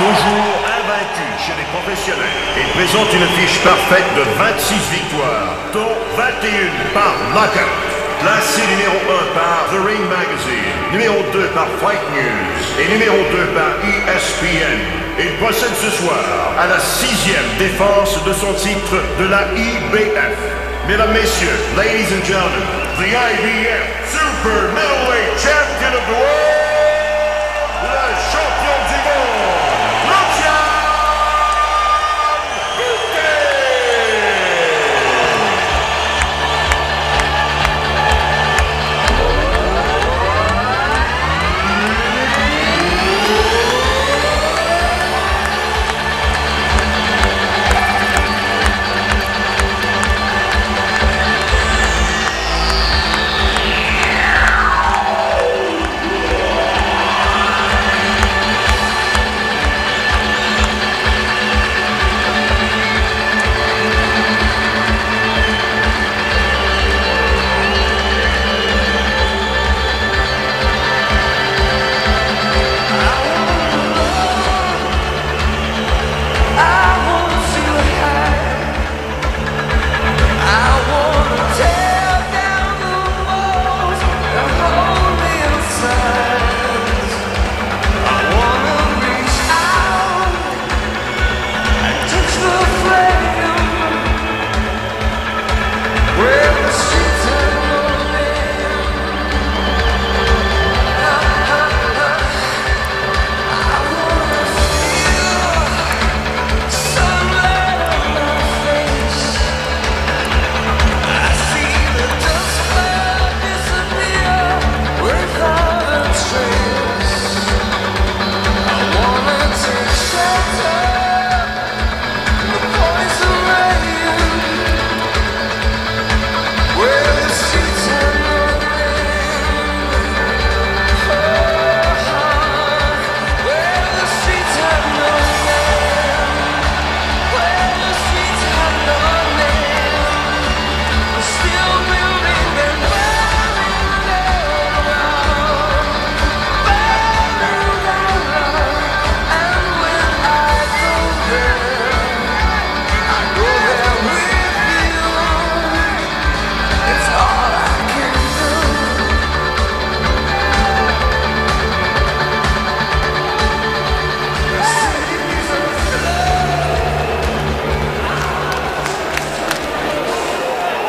Toujours invaincu chez les professionnels. Il présente une fiche parfaite de 26 victoires, dont 21 par knockout. Classé numéro 1 par The Ring Magazine, numéro 2 par Fight News et numéro 2 par ESPN. Il procède ce soir à la 6e défense de son titre de la IBF. Mesdames, Messieurs, ladies and gentlemen, the IBF Super Middleweight Champion of the World, le champion du monde, Lucian Bute!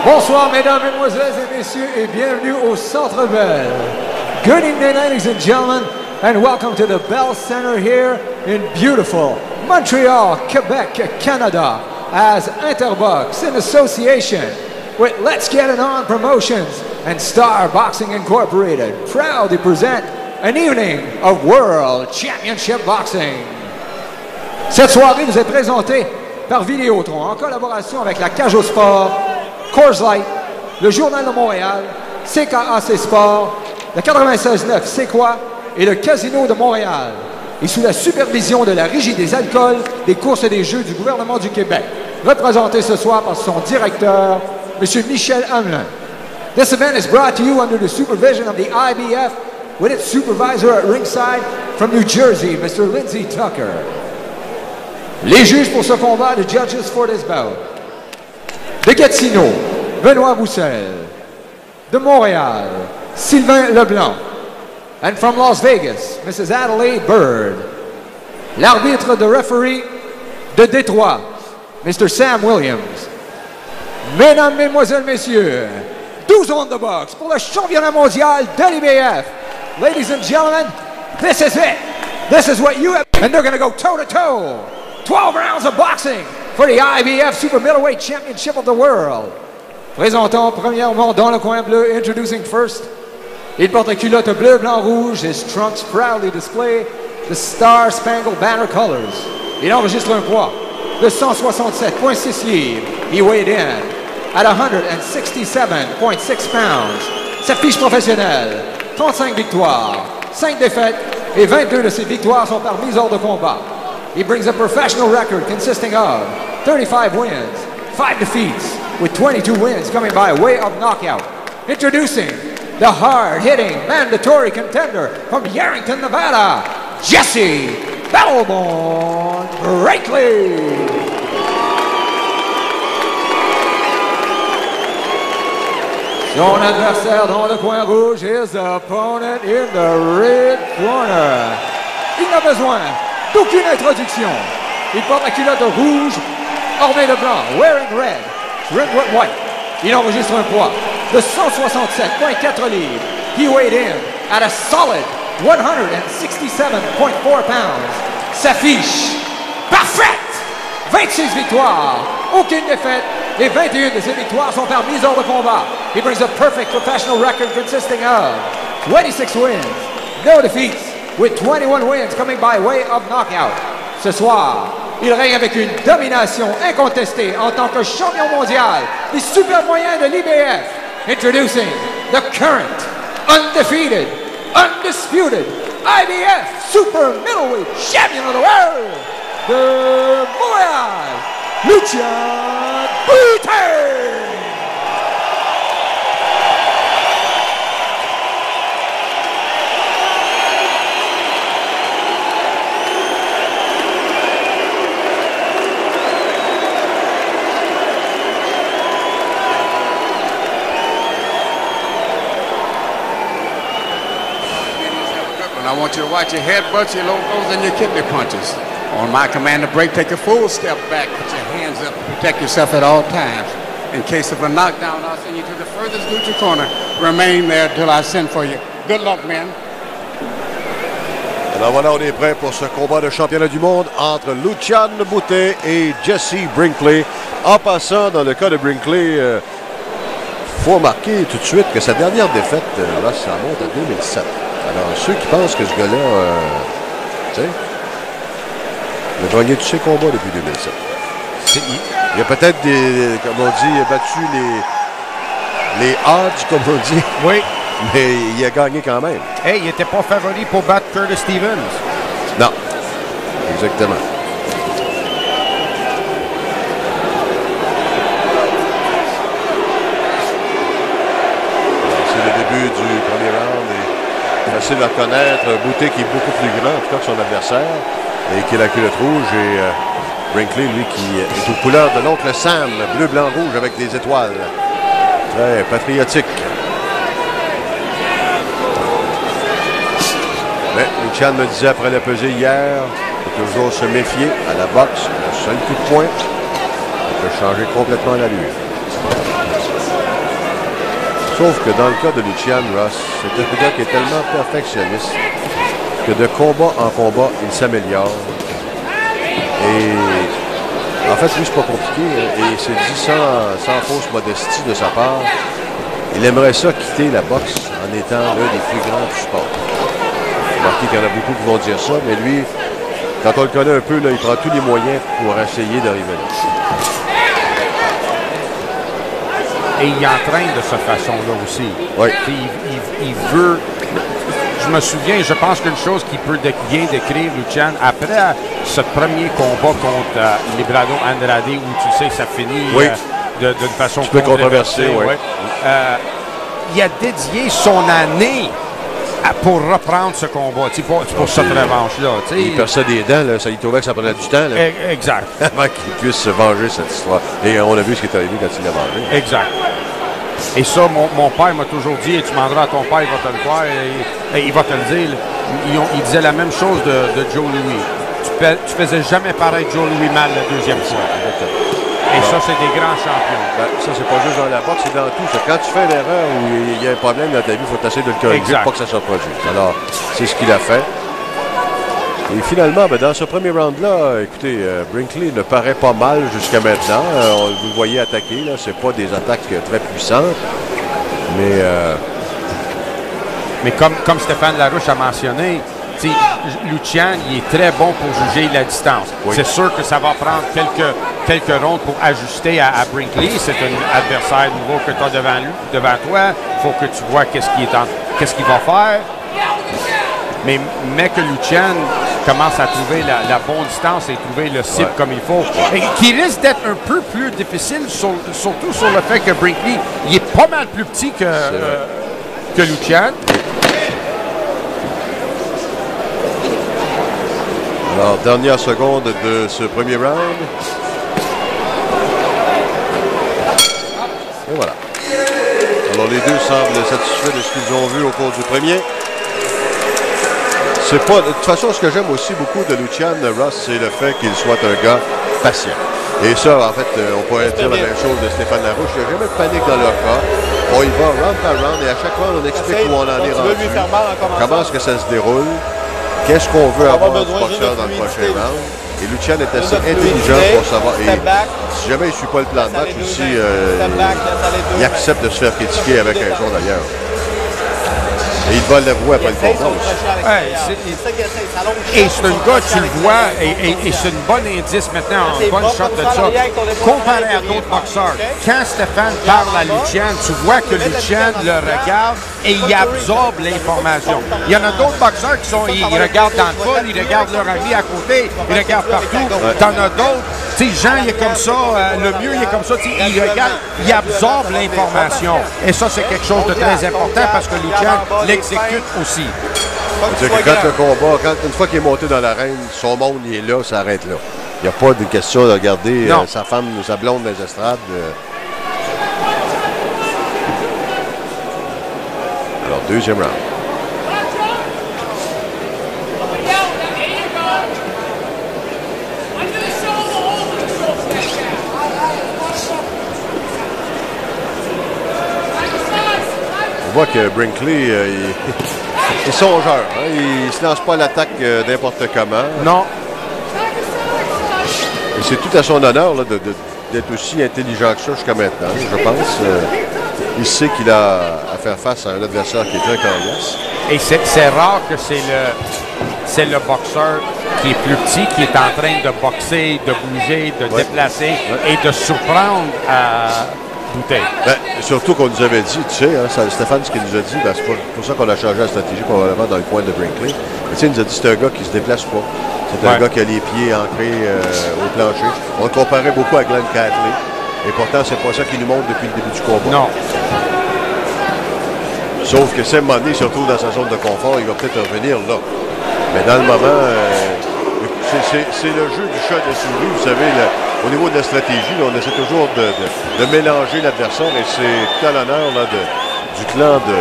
Bonsoir, mesdames, mesdemoiselles et messieurs, et bienvenue au Centre Bell. Good evening, ladies and gentlemen, and welcome to the Bell Center here in beautiful Montreal, Quebec, Canada, as Interbox in association with Let's Get It On Promotions and Star Boxing Incorporated proudly present an evening of World Championship Boxing. Cette soirée vous est présentée par Vidéotron en collaboration avec la Cage au Sport, Coors Light, le Journal de Montréal, CKAC Sport, le 96.9 C'est quoi et le Casino de Montréal, et sous la supervision de la Régie des alcools, des courses et des jeux du gouvernement du Québec, représenté ce soir par son directeur, M. Michel Hamelin. This event is brought to you under the supervision of the IBF, with its supervisor at ringside from New Jersey, Mr. Lindsey Tucker. Les juges pour ce combat, the judges for this bout. De Gatineau, Benoît Roussel. De Montréal, Sylvain Leblanc. And from Las Vegas, Mrs. Adelaide Bird. L'arbitre de referee de Détroit, Mr. Sam Williams. Mesdames, Mesdemoiselles, Messieurs, 12 on the box pour le championnat mondial de l'IBF. Ladies and gentlemen, this is it. This is what you have. And they're going to go toe-to-toe. 12 rounds of boxing for the IBF Super Middleweight Championship of the World. Présentons premièrement dans le coin bleu, introducing first. Il porte la culotte bleu, blanc, rouge. His trunks proudly display the Star-Spangled Banner colors. Il enregistre un poids de 167,6 livres. He weighed in at 167,6 pounds. Sa fiche professionnelle, 35 victoires, 5 défaites et 22 de ses victoires sont par mise hors de combat. He brings a professional record consisting of 35 wins, 5 defeats, with 22 wins coming by way of knockout. Introducing the hard-hitting, mandatory contender from Yarrington, Nevada, Jesse Battleborn Brinkley. Son adversaire dans le coin rouge, his opponent in the red corner. Il n'a besoin d'aucune introduction. Il porte la culotte rouge, ornée de blanc, wearing red, rimmed with white. Il enregistre un poids de 167,4 livres. He weighed in at a solid 167.4 pounds. Sa fiche parfaite! 26 victoires, aucune défaite, et 21 de ses victoires sont par mise hors de combat. He brings a perfect professional record consisting of 26 wins, no defeats, with 21 wins coming by way of knockout. Ce soir, il règne avec une domination incontestée en tant que champion mondial des super moyens de l'IBF. Introducing the current, undefeated, undisputed IBF Super Middleweight Champion of the World, the Montreal, Lucian Bute! I want you to watch your headbutts, your low blows, and your kidney punches. On my command to break, take a full step back. Put your hands up. Protect yourself at all times. In case of a knockdown, I'll send you to the furthest neutral corner. Remain there till I send for you. Good luck, man. Alors voilà, on est prêt pour ce combat de championnat du monde entre Lucian Bute et Jesse Brinkley. En passant, dans le cas de Brinkley, faut remarquer tout de suite que sa dernière défaite, là, ça remonte à 2007. Alors, ceux qui pensent que ce gars-là, tu sais, il a gagné tous ses combats depuis 2007. Il a peut-être, comme on dit, battu les odds, comme on dit. Oui. Mais il a gagné quand même. Hey, il n'était pas favori pour battre Curtis Stevens. Non. Exactement. C'est le début du premier round. Facile à reconnaître, Bute qui est beaucoup plus grand en tout cas que son adversaire et qui a la culotte rouge et Brinkley lui qui est aux couleurs de l'oncle Sam, bleu, blanc, rouge avec des étoiles. Très patriotique. Mais Lucian me disait après la pesée hier, il faut toujours se méfier à la boxe, le seul coup de poing peut changer complètement l'allure. Sauf que dans le cas de Lucian Ross, c'est un gars qui est tellement perfectionniste que de combat en combat, il s'améliore. Et en fait, lui, c'est pas compliqué. Et c'est dit sans fausse modestie de sa part. Il aimerait ça quitter la boxe en étant l'un des plus grands du sport. Remarquez qu'il y en a beaucoup qui vont dire ça, mais lui, quand on le connaît un peu, là, il prend tous les moyens pour essayer d'arriver là. Et il entraîne de cette façon-là aussi. Oui. Il veut... Je me souviens, je pense qu'une chose qui peut bien décrire Lucian, après ce premier combat contre Librado Andrade, où tu sais, ça finit d'une façon controversée. Oui. Il a dédié son année pour reprendre ce combat, pour cette revanche-là. Il perçait des dents, là, il trouvait que ça prenait du temps. Là, exact. Avant qu'il puisse se venger cette histoire. Et on a vu ce qui est arrivé quand il l'a vengé. Exact. Et ça, mon père m'a toujours dit, et tu demanderas à ton père, il va te le croire, et il va te le dire. Il disait la même chose de Joe Louis. Tu faisais jamais pareil Joe Louis mal la deuxième fois. Et ça, c'est des grands champions. Ben, ça, c'est pas juste dans la boxe, c'est dans tout. Quand tu fais une erreur ou il y a un problème dans ta vie, il faut essayer de le corriger pour pas que ça se reproduise. Alors, c'est ce qu'il a fait. Et finalement, ben, dans ce premier round-là, écoutez, Brinkley ne paraît pas mal jusqu'à maintenant. Vous le voyez attaquer, là, c'est pas des attaques très puissantes. Mais comme Stéphane Larouche a mentionné, Lucian, il est très bon pour juger la distance. Oui. C'est sûr que ça va prendre quelques rondes pour ajuster à Brinkley. C'est un adversaire nouveau que tu as devant toi. Il faut que tu vois qu'est-ce qu'il va faire. Mais que Lucian commence à trouver la bonne distance et trouver le cible comme il faut. Et qui risque d'être un peu plus difficile, surtout sur le fait que Brinkley, il est pas mal plus petit que Lucian. Alors, dernière seconde de ce premier round. Et voilà. Alors, les deux semblent satisfaits de ce qu'ils ont vu au cours du premier. C'est pas, de toute façon, ce que j'aime aussi beaucoup de Lucian Ross, c'est le fait qu'il soit un gars patient. Et ça, en fait, on pourrait dire la même chose de Stéphane Larouche. Il n'y a jamais de panique dans leur cas. On y va round par round et à chaque fois, on explique où on en est rendu. Comment est-ce que ça se déroule. Qu'est-ce qu'on veut avoir du boxeur dans le prochain round. Et Lucian est assez intelligent pour savoir. Et si jamais il ne suit pas le plan de match aussi, il accepte de se faire critiquer avec raison d'ailleurs. Et il va l'avouer après le combat aussi. Et c'est un gars, tu le vois, et c'est une bonne indice maintenant, une bonne shot de ça. Comparé à d'autres boxeurs, quand Stéphane parle à Lucian, tu vois que Lucian le regarde et il absorbe l'information. Il y en a d'autres boxeurs qui sont, ils regardent dans le fond, ils regardent leur ami à côté, ils regardent partout. T'en as d'autres. Tu sais, Jean, il est comme ça, le mieux, il est comme ça. Il regarde, il absorbe l'information. Et ça, c'est quelque chose de très important parce que Lucian l'exécute aussi. C'est-à-dire que quand le combat, une fois qu'il est monté dans l'arène, son monde, il est là, ça arrête là. Il n'y a pas de question de regarder sa femme ou sa blonde dans les estrades. Alors, deuxième round. On voit que Brinkley, il est songeur. Hein? Il ne se lance pas à l'attaque n'importe comment. Non. Et c'est tout à son honneur d'être aussi intelligent que ça jusqu'à maintenant, je pense. Il sait qu'il a à faire face à un adversaire qui est très coriace. Et c'est rare que c'est le boxeur qui est plus petit, qui est en train de boxer, de bouger, de déplacer et de surprendre à Bouteille. Ben, surtout qu'on nous avait dit, tu sais, hein, Stéphane, ce qu'il nous a dit, ben, c'est pour ça qu'on a changé la stratégie probablement dans le coin de Brinkley. Mais tu sais, il nous a dit que c'est un gars qui se déplace pas. C'est un gars qui a les pieds ancrés au plancher. On le comparait beaucoup à Glenn Catley. Et pourtant, c'est pas ça qu'il nous montre depuis le début du combat. Non. Sauf que Sam Money, surtout dans sa zone de confort, il va peut-être revenir là. Mais dans le moment, c'est le jeu du chat de souris. Vous savez, au niveau de la stratégie, là, on essaie toujours de mélanger l'adversaire et c'est tout à l'honneur du clan de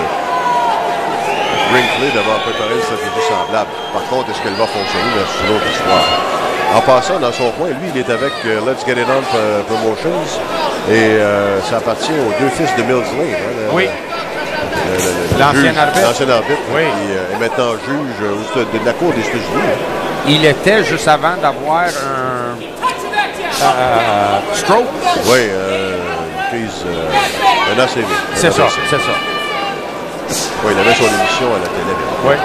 Brinkley d'avoir préparé une stratégie semblable. Par contre, est-ce qu'elle va fonctionner? C'est une autre histoire. En passant, dans son coin, lui, il est avec Let's Get It On Promotions et ça appartient aux deux fils de Mills Lane. Hein, oui. L'ancien arbitre. L'ancien arbitre, oui. Qui est maintenant juge de la Cour des États-Unis. Il était juste avant d'avoir un stroke. Oui, crise, un ACV. C'est ça, c'est ça. Oui, il avait son émission à la télé. Oui.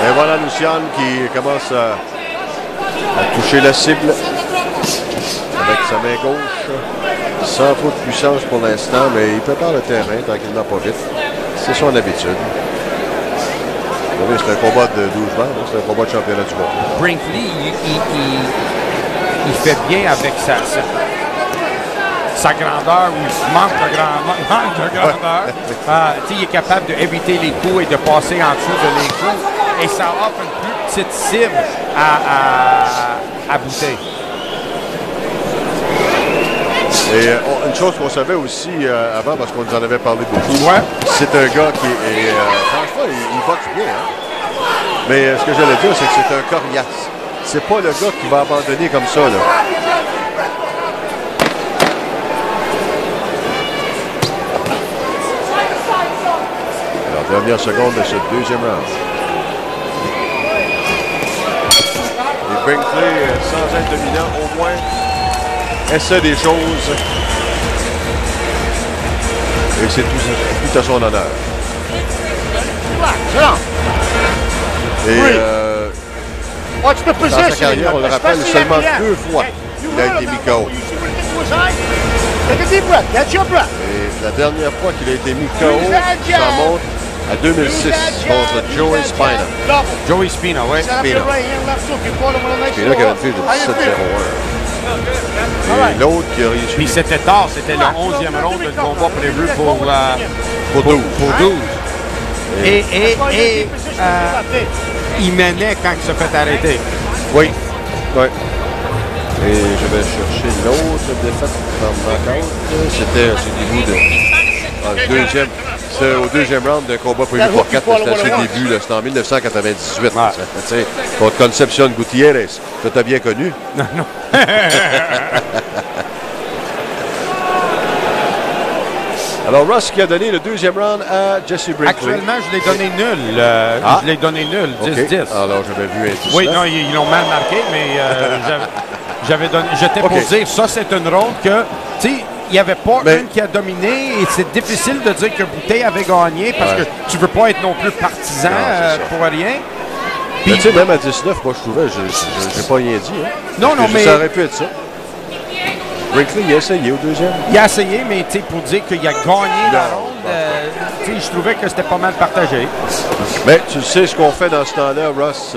Et voilà Lucian qui commence à toucher la cible avec sa main gauche. Sans trop de puissance pour l'instant, mais il prépare le terrain tranquillement, pas vite. C'est son habitude. Vous voyez, c'est un combat de 12 rounds, c'est un combat de championnat du monde. Brinkley, il fait bien avec sa grandeur ou il manque de grandeur. Il est capable d'éviter les coups et de passer en dessous de les coups. Et ça offre une plus petite cible à Bouteille. Et une chose qu'on savait aussi avant, parce qu'on nous en avait parlé beaucoup, c'est un gars qui est franchement, il boxe bien. Hein? Mais ce que j'allais dire, c'est que c'est un coriace. C'est pas le gars qui va abandonner comme ça. Là. Alors, dernière seconde de ce deuxième round. Et Brinkley, sans être dominant, au moins essaie des choses. Et c'est tout à son honneur. Et dans sa carrière, on le rappelle, seulement 2 fois il a été mis KO. Et la dernière fois qu'il a été mis KO, ça remonte à 2006 contre Joey Spina. Joey Spina, oui. Spina qui avait une fiche de 17-01. Et l'autre qui a réussi. Puis c'était tard, c'était le 11e round de combat prévu pour 12. Et il menait quand il se fait arrêter. Oui. Oui. Et je vais chercher l'autre défaite par knockout. C'était au début de... deuxième. C'était au deuxième round d'un combat prévu pour 4. C'était à ses débuts. C'était en 1998. Ouais. Contre Concepcion Gutiérrez. Que tu as bien connu. Non, non. Alors, Ross qui a donné le deuxième round à Jesse Brinkley. Actuellement, je l'ai donné nul. Je l'ai donné nul, 10-10. Okay. Alors, j'avais vu un 10. Oui, non, ils l'ont mal marqué, mais j'avais donné. J'étais pour dire, ça, c'est une ronde que, tu sais, il n'y avait pas une qui a dominé et c'est difficile de dire que Bouteille avait gagné parce que tu ne veux pas être non plus partisan pour rien. Puis, tu sais, même à 19, moi, je trouvais, je n'ai pas rien dit. Hein. Non, non, mais. Ça aurait pu être ça. Brinkley, il a essayé au deuxième. Il a essayé, mais tu sais, pour dire qu'il a gagné la ronde, tu sais, je trouvais que c'était pas mal partagé. Mais tu sais ce qu'on fait dans ce temps-là, Ross,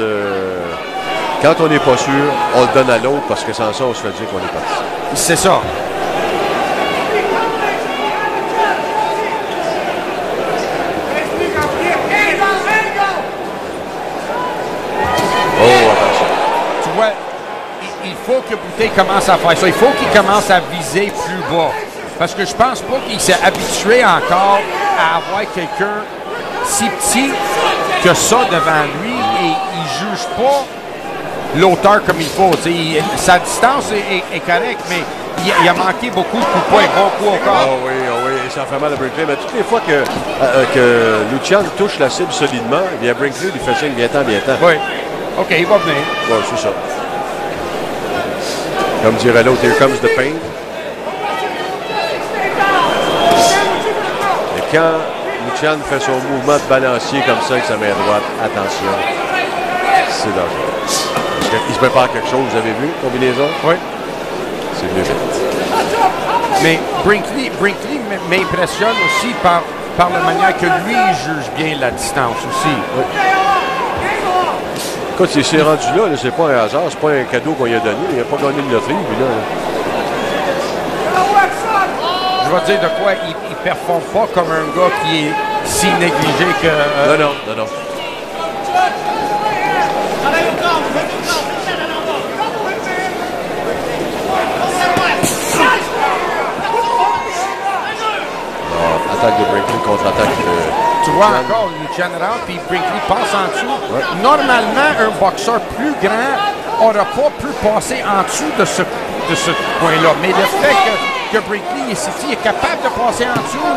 quand on n'est pas sûr, on le donne à l'autre parce que sans ça, on se fait dire qu'on est parti. C'est ça. Oh, attention. Tu vois, il faut que Bouteille commence à faire ça. Il faut qu'il commence à viser plus bas. Parce que je pense pas qu'il s'est habitué encore à avoir quelqu'un si petit que ça devant lui et il juge pas l'auteur comme il faut. Sa distance est correcte, mais il a manqué beaucoup de coups de poing, gros coups au corps. Oh oui, ça fait mal à Brinkley. Mais toutes les fois que Lucian touche la cible solidement, eh bien Brinkley lui fait signe viens-t'en. Oui. OK, il va venir. Oui, c'est ça. Comme dirait l'autre, here comes the pain. Et quand Lucian fait son mouvement de balancier comme ça avec sa main droite, attention, c'est dangereux. Il se prépare quelque chose, vous avez vu, combinaison? Oui. C'est mieux fait. Mais Brinkley m'impressionne aussi par la manière que lui juge bien la distance aussi. Oui. Écoute, il s'est rendu là, c'est pas un hasard, c'est pas un cadeau qu'on lui a donné. Il n'a pas gagné de loterie, lui, là. Je vais dire de quoi, il ne performe pas comme un gars qui est si négligé que... Non. Attaque de Brinkley, contre-attaque de... Tu vois encore, Lucian rentre, puis Brinkley passe en dessous. Ouais. Normalement, un boxeur plus grand n'aurait pas pu passer en dessous de ce point-là. Mais le fait que Brinkley est capable de passer en dessous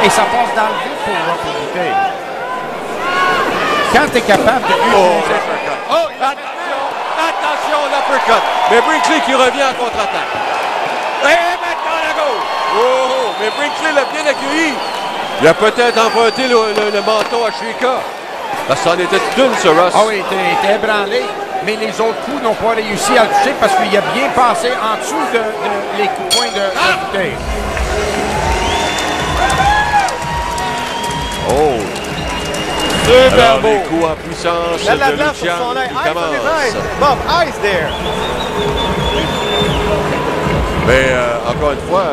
et ça passe dans le vide pour Bouteille. Quand tu es capable de... Attention, l'uppercut. Mais Brinkley qui revient en contre-attaque. Et maintenant la gauche. Oh, mais Brinkley l'a bien accueilli. Il a peut-être emprunté le menton à Shika. Parce que ça en était une, ce Ross. Ah oui, il était ébranlé. Mais les autres coups n'ont pas réussi à le toucher parce qu'il a bien passé en dessous de les coups de poing de Bouteille. Oh! Super beau! Les coups en puissance de Lucian qui commence. Bob, eyes there! Mais encore une fois,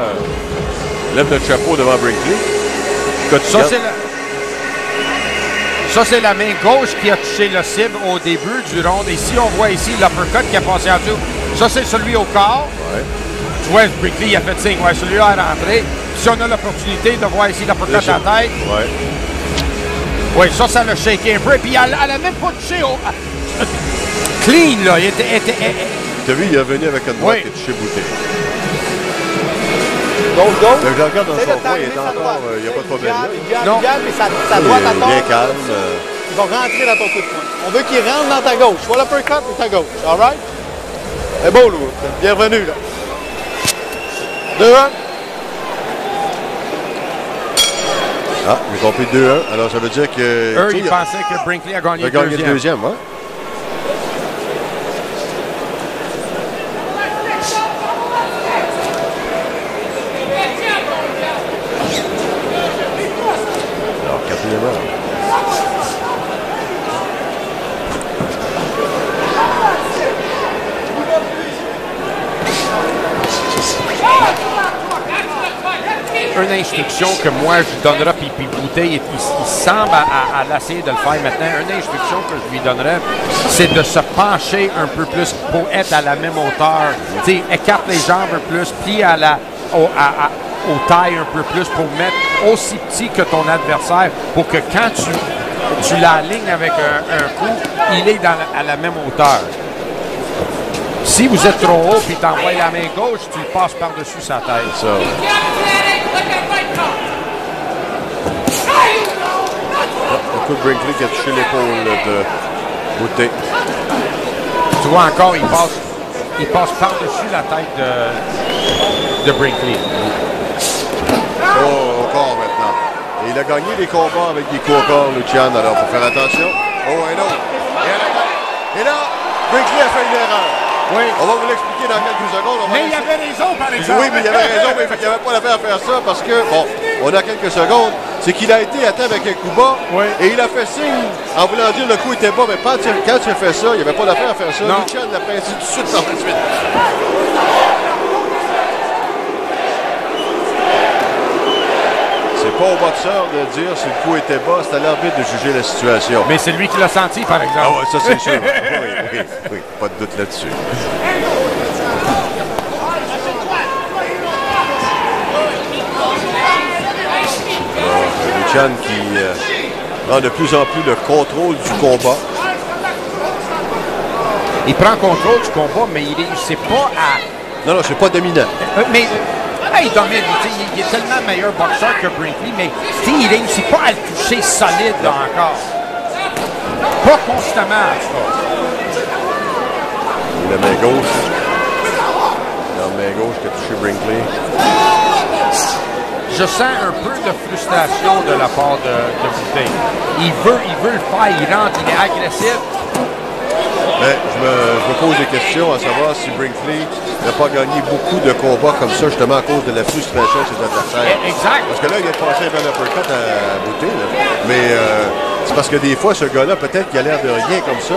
lève le chapeau devant Brinkley. Ça, c'est la main gauche qui a touché le cible au début du round. Et si on voit ici l'uppercut qui a passé en dessous, ça, c'est celui au corps. Ouais. Tu vois, Brinkley a fait signe. Ouais, celui-là est rentré. Si on a l'opportunité de voir ici l'uppercut à la tête. Ouais. Oui, ça l'a shaké un peu. Et puis, elle n'a même pas touché au... Clean, là. Tu as vu, il est venu avec une droite qui a touché Bouteille. Gauche. Je regarde dans son coin, il est encore, il n'y a pas de problème. Il garde, mais sa droite à bien calme. Il va rentrer dans ton coup de poing. On veut qu'il rentre dans ta gauche. Soit l'uppercut ou ta gauche. All right? C'est beau, Louis. Bienvenue, là. 2-1. Ah, j'ai compris 2-1. Alors, ça veut dire que... Eux, ils pensaient que Brinkley a gagné le deuxième. Hein? Alors, quatrième round. une instruction que moi je lui donnerais, puis Bouteille, il semble à l'essayer de le faire maintenant. Une instruction que je lui donnerais, c'est de se pencher un peu plus pour être à la même hauteur. Tu sais, écarte les jambes un peu plus, plie aux tailles un peu plus pour mettre aussi petit que ton adversaire pour que quand tu l'alignes avec un coup, il est à la même hauteur. Si vous êtes trop haut et t'envoies la main gauche, tu le passes par-dessus sa tête. Ça. Un coup de Brinkley qui a touché l'épaule de Bouteille. Tu vois encore, il passe par-dessus la tête de Brinkley. Oh, au corps maintenant. Et il a gagné des combats avec des coups au corps, Lucian. Alors, il faut faire attention. Oh, un autre. Et là, Brinkley a fait une erreur. Oui. On va vous l'expliquer dans quelques secondes. Mais il y avait raison, par exemple. Oui, mais il y avait raison, mais il n'y avait pas l'affaire à faire ça parce que, bon, on a quelques secondes. C'est qu'il a été atteint avec un coup bas et il a fait signe en voulant dire le coup était bas. Mais quand tu as fait ça, il n'y avait pas d'affaire à faire ça. Lucian l'a pincé tout de suite par la suite. C'est pas au boxeur de dire si le coup était bas, c'est à l'arbitre de juger la situation. Mais c'est lui qui l'a senti, par exemple. Ah ouais, ça c'est sûr. Oui, pas de doute là-dessus. Lucian qui prend de plus en plus le contrôle du combat. Il prend contrôle du combat, mais il ne réussit pas à... Non, c'est pas dominant. Mais il domine. Il est tellement meilleur boxeur que Brinkley, mais il ne réussit pas à le toucher solide là encore. Pas constamment, en tout cas. La main gauche. La main gauche qui a touché Brinkley. Je sens un peu de frustration de la part de Bouteille. Il veut le faire, il rentre, il est agressif. Mais je me pose des questions à savoir si Brinkley n'a pas gagné beaucoup de combats comme ça, justement à cause de la frustration de ses adversaires. Exact. Parce que là, il a passé un bel uppercut à Bouteille. Mais c'est parce que des fois, ce gars-là, peut-être qu'il a l'air de rien comme ça.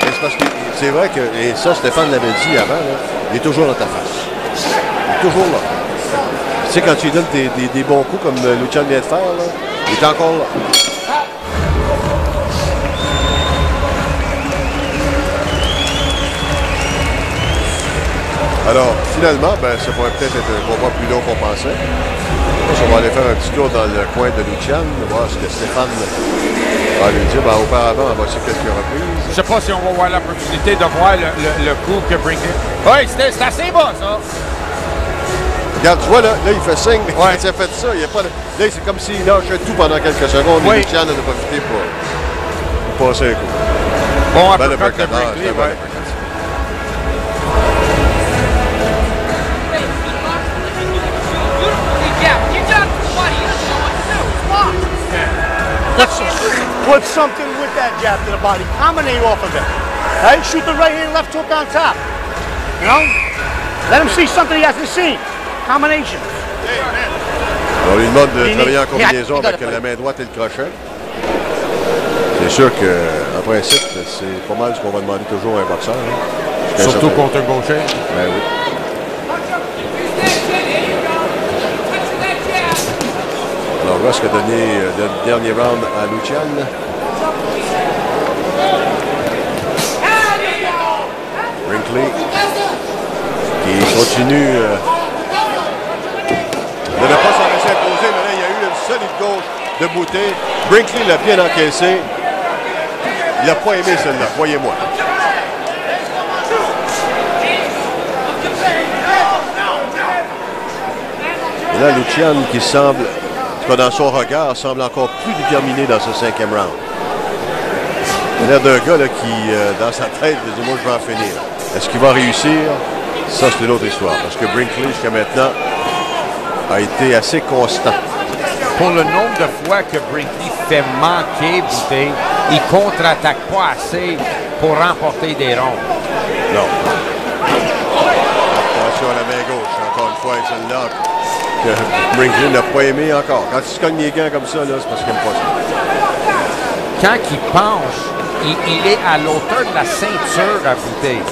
Mais c'est parce que c'est vrai que, et ça, Stéphane l'avait dit avant, là, il est toujours dans ta face. Il est toujours là. Tu sais, quand tu lui donnes des bons coups comme Lucian vient de faire, là, il est encore là. Alors, finalement, ça pourrait peut-être être un combat plus long qu'on pensait. On va aller faire un petit tour dans le coin de Lucian, voir ce que Stéphane va lui dire. Auparavant, on va essayer quelques reprises. Je ne sais pas si on va avoir l'opportunité de voir le coup que Brinkley... Oui, c'est assez bas, ça. Regarde, tu vois, là il fait signe. Quand il a fait ça, il n'y a pas de... Là, c'est comme s'il lâchait tout pendant quelques secondes. Et Lucian en a profité pour passer un coup. Bon, après de Brinkley, Put something with that jab to the body. Combinate off of it. Right? Shoot the right hand, left hook on top. You know? Let him see something he hasn't seen. Combination. On lui demande de travailler en combinaison avec la main droite et le crochet. C'est sûr qu'en principe, c'est pas mal ce qu'on va demander toujours à un boxeur. Hein. Surtout contre un gaucher. Ben oui. Alors, Ross a donné le dernier round à Lucian. Brinkley qui continue de ne pas s'en laisser imposer, mais là, il y a eu une solide gauche de Bouteille. Brinkley l'a bien encaissé. Il n'a pas aimé celle-là, croyez-moi. Et là, Lucian qui semble, en tout cas dans son regard, semble encore plus déterminé dans ce 5e round. Il a l'air d'un gars là, qui, dans sa tête, dit « Moi, je vais en finir ». Est-ce qu'il va réussir? Ça, c'est une autre histoire. Parce que Brinkley, jusqu'à maintenant, a été assez constant. Pour le nombre de fois que Brinkley fait manquer Bouteille, il ne contre-attaque pas assez pour remporter des rondes. Non. Attention à la main gauche, encore une fois, celle-là que Brinkley n'a pas aimé encore. Quand il se cogne les gants comme ça, c'est parce qu'il n'aime pas ça. Quand il penche, il est à l'auteur de la ceinture à Bouteille.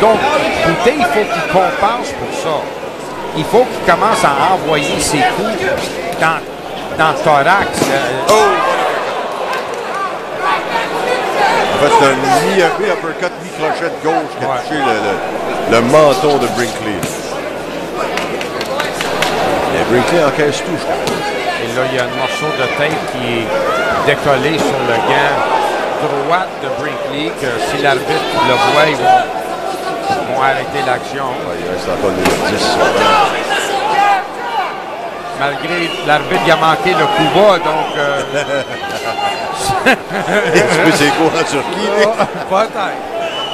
Donc, Bouteille, il faut qu'il compense pour ça. il faut qu'il commence à envoyer ses coups dans le thorax. En fait, c'est un mi-uppercut, mi-crochet de gauche qui a touché le menton de Brinkley. Et Brinkley encaisse tout, je crois. Et là, il y a un morceau de tape qui est décollé sur le gant droite de Brinkley, que si l'arbitre le voit, ils vont arrêter l'action. Ouais, il reste encore les 10. Malgré l'arbitre qui a manqué le coup bas, donc... Et tu peux c'est quoi en Turquie? Peut-être.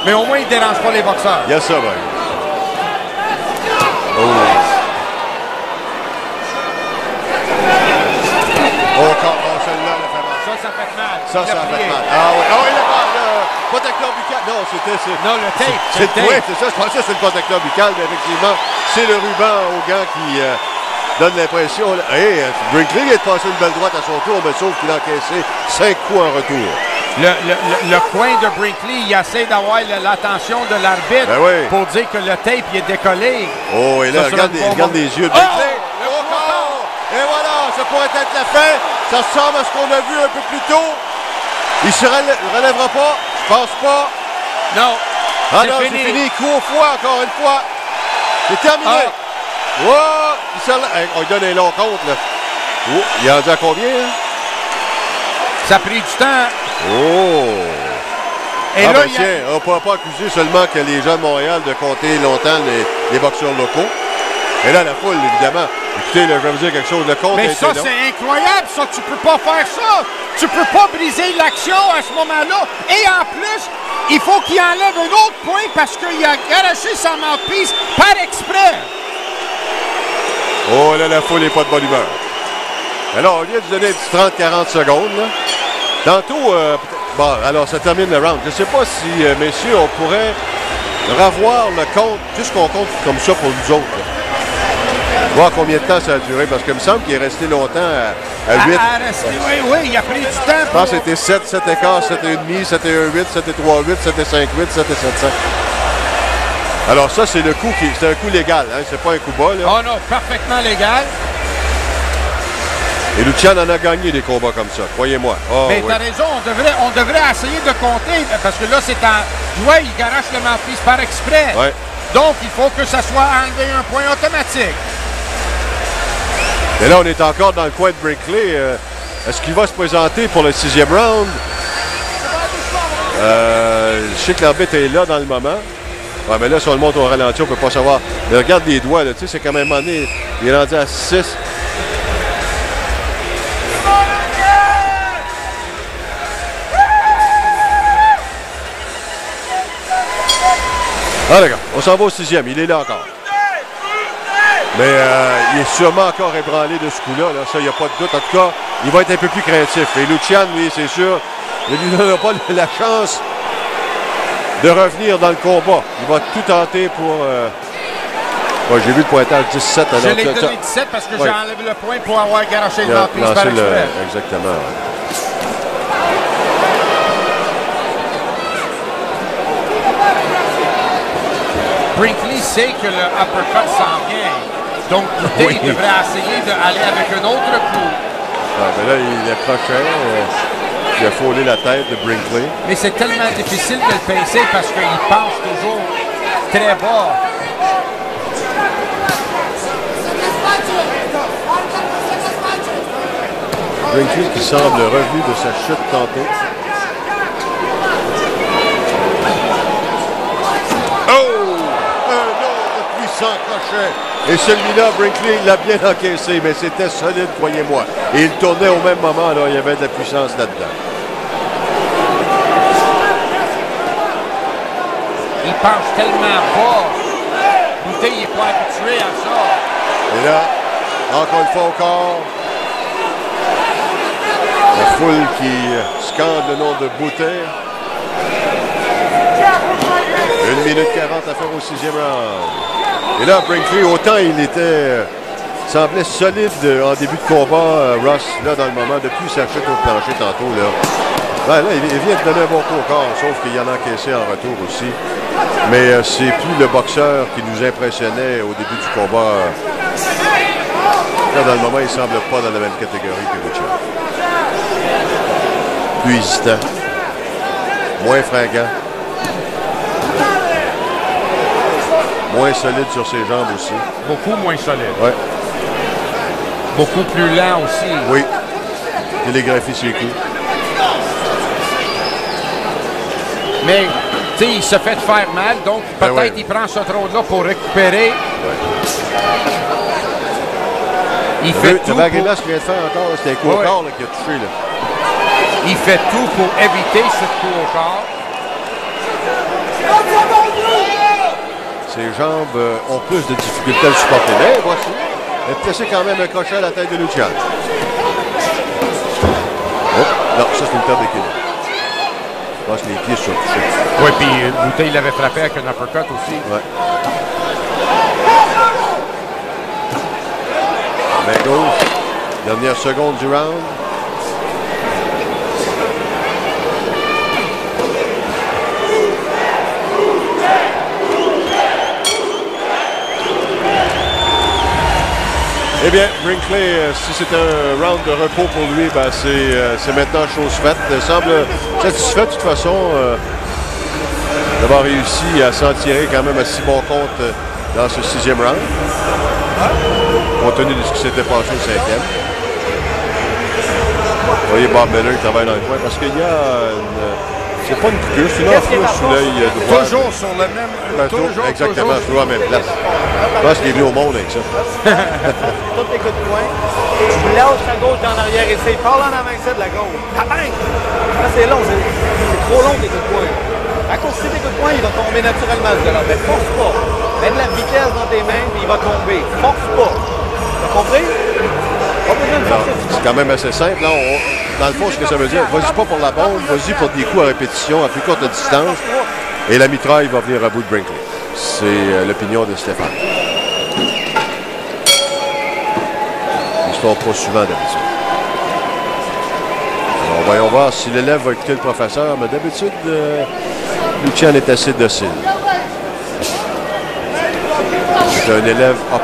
Mais au moins, il ne dérange pas les boxeurs. Il y a ça, ben. Celle-là, elle a fait mal. Ça fait mal. Ça a fait mal. Ah oui. Ah oui, le protecteur buccal. Non, c'était... Non, le tape. Oui, c'est ça. Je pensais que c'était le protecteur buccal, mais effectivement, c'est le ruban au gant qui donne l'impression... Hey, Brinkley vient de passer une belle droite à son tour, mais sauf qu'il a encaissé 5 coups en retour. Le coin de Brinkley, il essaie d'avoir l'attention de l'arbitre pour dire que le tape il est décollé. Oh, et là, regarde les yeux de Brinkley. Et voilà, ça pourrait être la fin. Ça ressemble à ce qu'on a vu un peu plus tôt. Il se relèvera pas. Je pense pas. Non. Ah non, c'est fini. Coup au foie, encore une fois. C'est terminé. Oh, on lui donne un long compte, là. Oh, il en dit à combien, hein? Ça a pris du temps. Oh. Et là, tiens, on ne pourra pas accuser seulement que les gens de Montréal de compter longtemps les boxeurs locaux. Et là, la foule, évidemment. Écoutez, là, je vais vous dire quelque chose. Le compte mais ça, c'est incroyable, ça. Tu peux pas faire ça. Tu peux pas briser l'action à ce moment-là. Et en plus, il faut qu'il enlève un autre point parce qu'il a garoché sa mouthpiece par exprès. Oh, là, la foule n'est pas de bonne humeur. Alors, au lieu de donner 30-40 secondes, là, tantôt, bon, alors, ça termine le round. Je ne sais pas si, messieurs, on pourrait revoir le compte, juste qu'on compte comme ça pour nous autres. Là. Voir combien de temps ça a duré, parce qu'il me semble qu'il est resté longtemps à 8. Oui, il a pris du temps. Je pense que c'était 7, 7 écarts, 7 et demi, 7 et 1, 8, 7 et 3, 8, 7 et 5, 8, 7 et 7, 5. Alors ça, c'est le coup c'est un coup légal, hein? C'est pas un coup bas, là. Oh non, parfaitement légal. Et Lucian en a gagné des combats comme ça, croyez-moi. Oh, mais t'as raison, on devrait essayer de compter, parce que là, c'est en... Ouais, il garoche le mouthpiece par exprès. Ouais. Donc, il faut que ça soit enlevé un point automatique. Mais là, on est encore dans le coin de Brinkley. Est-ce qu'il va se présenter pour le 6e round? Je sais que l'arbitre est là dans le moment. Ouais, mais là, si on le monte au ralenti, on ne peut pas savoir. Mais regarde les doigts, là. Tu sais, c'est quand même donné. Il est rendu à 6. Ah, d'accord. On s'en va au 6e. Il est là encore. Mais il est sûrement encore ébranlé de ce coup-là. Là. Ça, il n'y a pas de doute. En tout cas, il va être un peu plus craintif. Et Lucian, lui, c'est sûr, il ne lui donnera pas la chance de revenir dans le combat. Il va tout tenter pour... Ouais, j'ai vu le pointage 17. Je l'ai donné 17 parce que j'ai enlevé le point pour avoir garoché le mouthpiece par exprès. Exactement. Ouais. Brinkley sait que le uppercut s'en vient. Donc, il devrait essayer d'aller avec un autre coup. Ah, ben là, il approchait. Il a frôlé la tête de Brinkley. Mais c'est tellement difficile de le pincer parce qu'il pense toujours très bas. Brinkley qui semble revenu de sa chute tantôt. Sans crochet. Et celui-là, Brinkley, l'a bien encaissé, mais c'était solide, croyez-moi. Et il tournait au même moment, là, il y avait de la puissance là-dedans. Il penche tellement bas. Bouteille, il n'est pas habitué à ça. Et là, encore une fois au corps. La foule qui scande le nom de Bouteille. 1 minute 40 à faire au 6e round. Et là, Brinkley, autant il était... semblait solide en début de combat, Ross, là, dans le moment, depuis sa chute au plancher tantôt, là. Ben là, il vient de donner un bon coup au corps, sauf qu'il y en a encaissé en retour aussi. Mais c'est plus le boxeur qui nous impressionnait au début du combat. Là, dans le moment, il ne semble pas dans la même catégorie que Lucian. Plus hésitant. Moins fringant. Moins solide sur ses jambes aussi. Beaucoup moins solide. Ouais. Beaucoup plus lent aussi. Oui. Télégraphie ses coups. Mais, tu sais, il se fait faire mal, donc peut-être ouais. il prend ce trône-là pour récupérer. Ouais. Il fait tout pour... ce qu'il vient de faire encore, c'était un coup au corps là, qui a touché. Là. Il fait tout pour éviter ce coup au corps. Ses jambes ont plus de difficultés à le supporter. Mais voici, elle a placé quand même un crochet à la tête de Lucian. Oh, non, ça c'est une perte d'équilibre. Je pense que les pieds sont touchés. Oui, puis Bouteille l'avait frappé avec un uppercut aussi. Ouais. Main gauche. Dernière seconde du round. Eh bien, Brinkley, si c'est un round de repos pour lui, ben c'est maintenant chose faite. Il semble satisfait de toute façon d'avoir réussi à s'en tirer quand même à si bon compte dans ce 6e round, compte tenu de ce qui s'était passé au 5e. Vous voyez Bob Miller qui travaille dans le coin parce qu'il y a une... C'est pas une piqûre, c'est une enflure sous l'œil droit. Toujours sur le même... Exactement, toujours à la même place. Je pense qu'il est venu au monde avec ça. Tous les coups de poing. Tu lâches la gauche en arrière et c'est par là en avant ça de la gauche. Bang! Là, c'est long, c'est trop long tes coups de poing. Raccourcis tes coups de poing, il va tomber naturellement ce gars-là. Mais force pas. Mets de la vitesse dans tes mains et il va tomber. Force pas. T'as compris? C'est quand même assez simple. Là, dans le fond, ce que ça veut dire, vas-y pas pour la bombe, vas-y pour des coups à répétition à plus courte distance. Et la mitraille va venir à bout de Brinkley. C'est l'opinion de Stéphane. Ils ne sont pas souvent d'habitude. Alors, voyons voir si l'élève va écouter le professeur. Mais d'habitude, Lucian est assez docile. C'est un élève A+.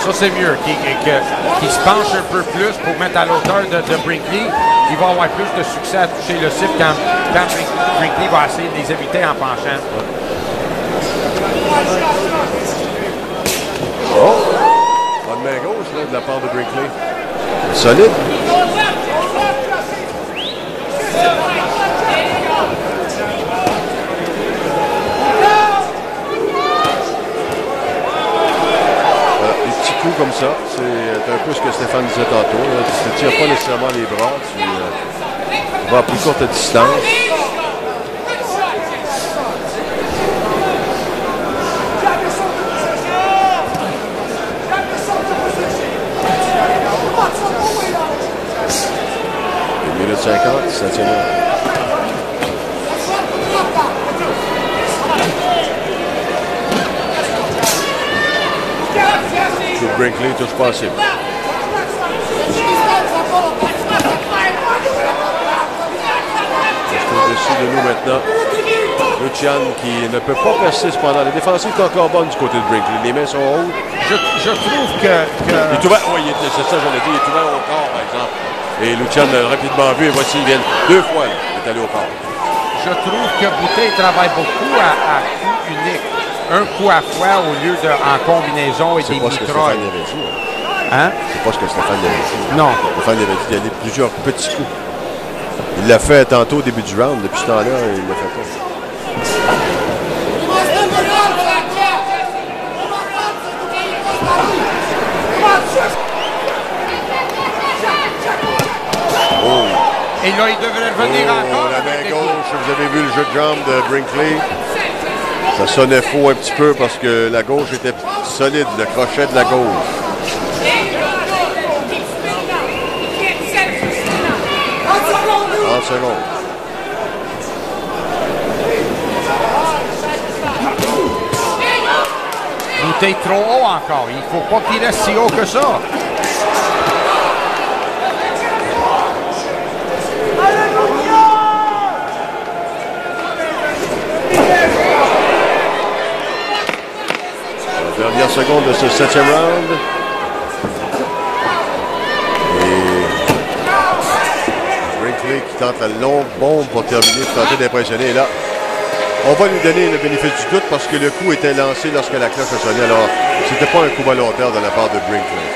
Ça, c'est mieux. Qu'il se penche un peu plus pour mettre à l'auteur de Brinkley. Il va avoir plus de succès à toucher le cible quand Brinkley va essayer de les éviter en penchant. Oh! Bonne main gauche là, de la part de Brinkley. Solide. Comme ça, c'est un peu ce que Stéphane disait tantôt. Là. Tu ne tires pas nécessairement les bras, tu vas à plus courte distance. Une minute 50, ça tient là. Brinkley touche pas assez. Au-dessus de nous maintenant, Lucian qui ne peut pas percer cependant. La défensive est encore bonne du côté de Brinkley. Les mains sont hautes. Je trouve que... Il est ouvert, oui, c'est ça, j'allais dire. Il est ouvert au corps, par exemple. Et Lucian l'a rapidement vu. Et voici, il vient 2 fois. Là, il est allé au corps. Je trouve que Bouteille travaille beaucoup à coup unique. Un coup à fois au lieu de en combinaison et des mitrailles. Hein? C'est pas ce que Stéphane avait dit. Non. Stéphane avait dit d'y aller plusieurs petits coups. Il l'a fait tantôt au début du round. Depuis ce temps-là, il l'a fait pas. Oh. Et là, il devrait revenir encore. La main gauche, vous avez vu le jeu de jambes de Brinkley. Ça sonnait faux un petit peu parce que la gauche était solide, le crochet de la gauche. 30 secondes. Bouteille trop haut encore. Il ne faut pas qu'il reste si haut que ça. Dernière seconde de ce 7e round. Et Brinkley qui tente la longue bombe pour terminer, pour tenter d'impressionner. Et là, on va lui donner le bénéfice du doute parce que le coup était lancé lorsque la cloche a sonné. Alors, c'était pas un coup volontaire de la part de Brinkley.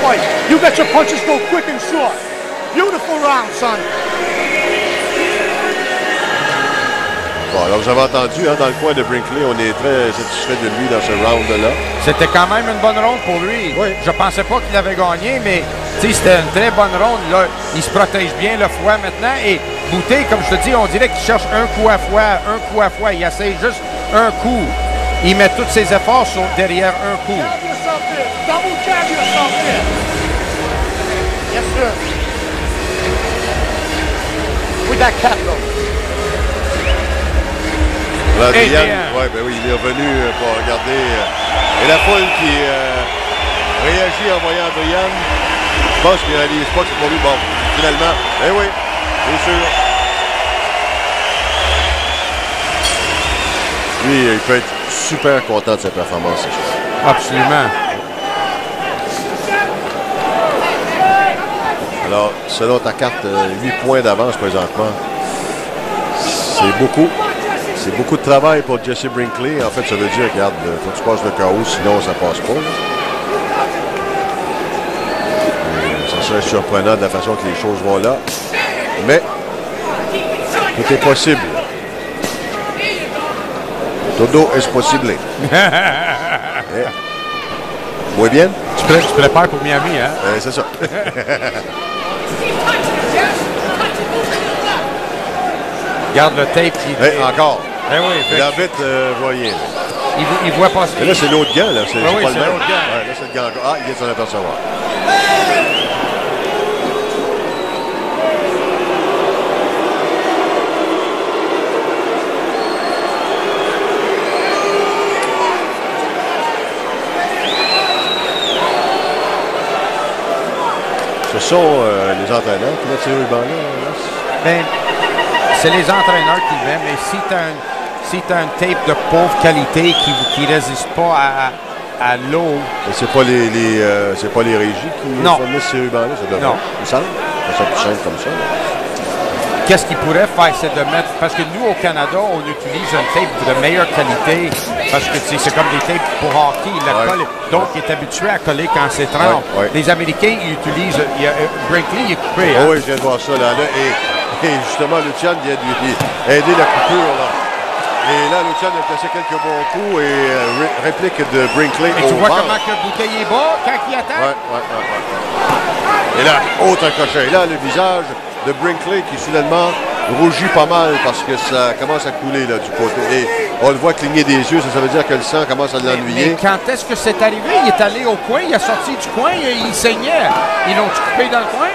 Boy, you got your punches go quick and short. Beautiful round, son. Bon, alors vous avez entendu, hein, dans le coin de Brinkley, on est très satisfait de lui dans ce round-là. C'était quand même une bonne ronde pour lui. Oui. Je pensais pas qu'il avait gagné, mais c'était une très bonne ronde. Là, il se protège bien le foie maintenant. Et Bouteille, comme je te dis, on dirait qu'il cherche un coup à foie, un coup à foie. Il essaie juste un coup. Il met tous ses efforts derrière un coup. Jab yourself in. Double jab yourself in. Yes, sir. With that cat, though. Alors, Hey, Diane, Diane. ouais, ben oui, il est revenu pour regarder. Et la foule qui réagit en voyant Adrian. Je pense qu'il réalise pas que c'est pour lui. Bon, finalement, ben oui, c'est sûr. Lui, il peut être super content de sa performance, c'est sûr. Absolument. Alors, selon ta carte, 8 points d'avance présentement. C'est beaucoup. C'est beaucoup de travail pour Jesse Brinkley. En fait, ça veut dire, regarde, il faut que tu passes le KO, sinon ça passe pas. Ça serait surprenant de la façon que les choses vont là. Mais, tout est possible. Todo est possible. Muy bien? Tu prépares pour Miami, hein? C'est ça. Garde le tape. Encore. Eh oui, L'arbitre voit rien. Il voit pas. Mais là, c'est l'autre gant. Là, c'est oui, pas c'est le même. l'autre gant. Ouais, là, c'est le gant encore. Ah, il vient de s'en apercevoir. Ce sont les entraîneurs qui mettent ces rubans-là. Ben, c'est les entraîneurs qui le mettent, mais si tu as un tape de pauvre qualité qui ne résiste pas à l'eau. C'est pas c'est pas les régies qui fournissent ces rubans-là, ça devrait. Non. Il me semble. Ça plus simple comme ça. Qu'est-ce qu'ils pourraient faire, c'est de mettre... Parce que nous, au Canada, on utilise un tape de meilleure qualité parce que c'est comme des tapes pour hockey. Donc, il est habitué à coller quand c'est trempe. Ouais. Les Américains, ils utilisent... Brinkley, il est coupé. Oh, oui, je viens de voir ça. Là, et justement, Lucian vient d'aider la coupure. Là. Et là, Lucian a placé quelques bons coups et réplique de Brinkley Et tu vois comment que Bouteille est bas quand il attaque? Ouais. Et là, autre crochet. Et là, le visage de Brinkley qui soudainement rougit pas mal parce que ça commence à couler là, du côté. Et on le voit cligner des yeux, ça veut dire que le sang commence à l'ennuyer. Mais quand est-ce que c'est arrivé? Il est allé au coin, il est sorti du coin, il saignait. Ils l'ont-tu coupé dans le coin?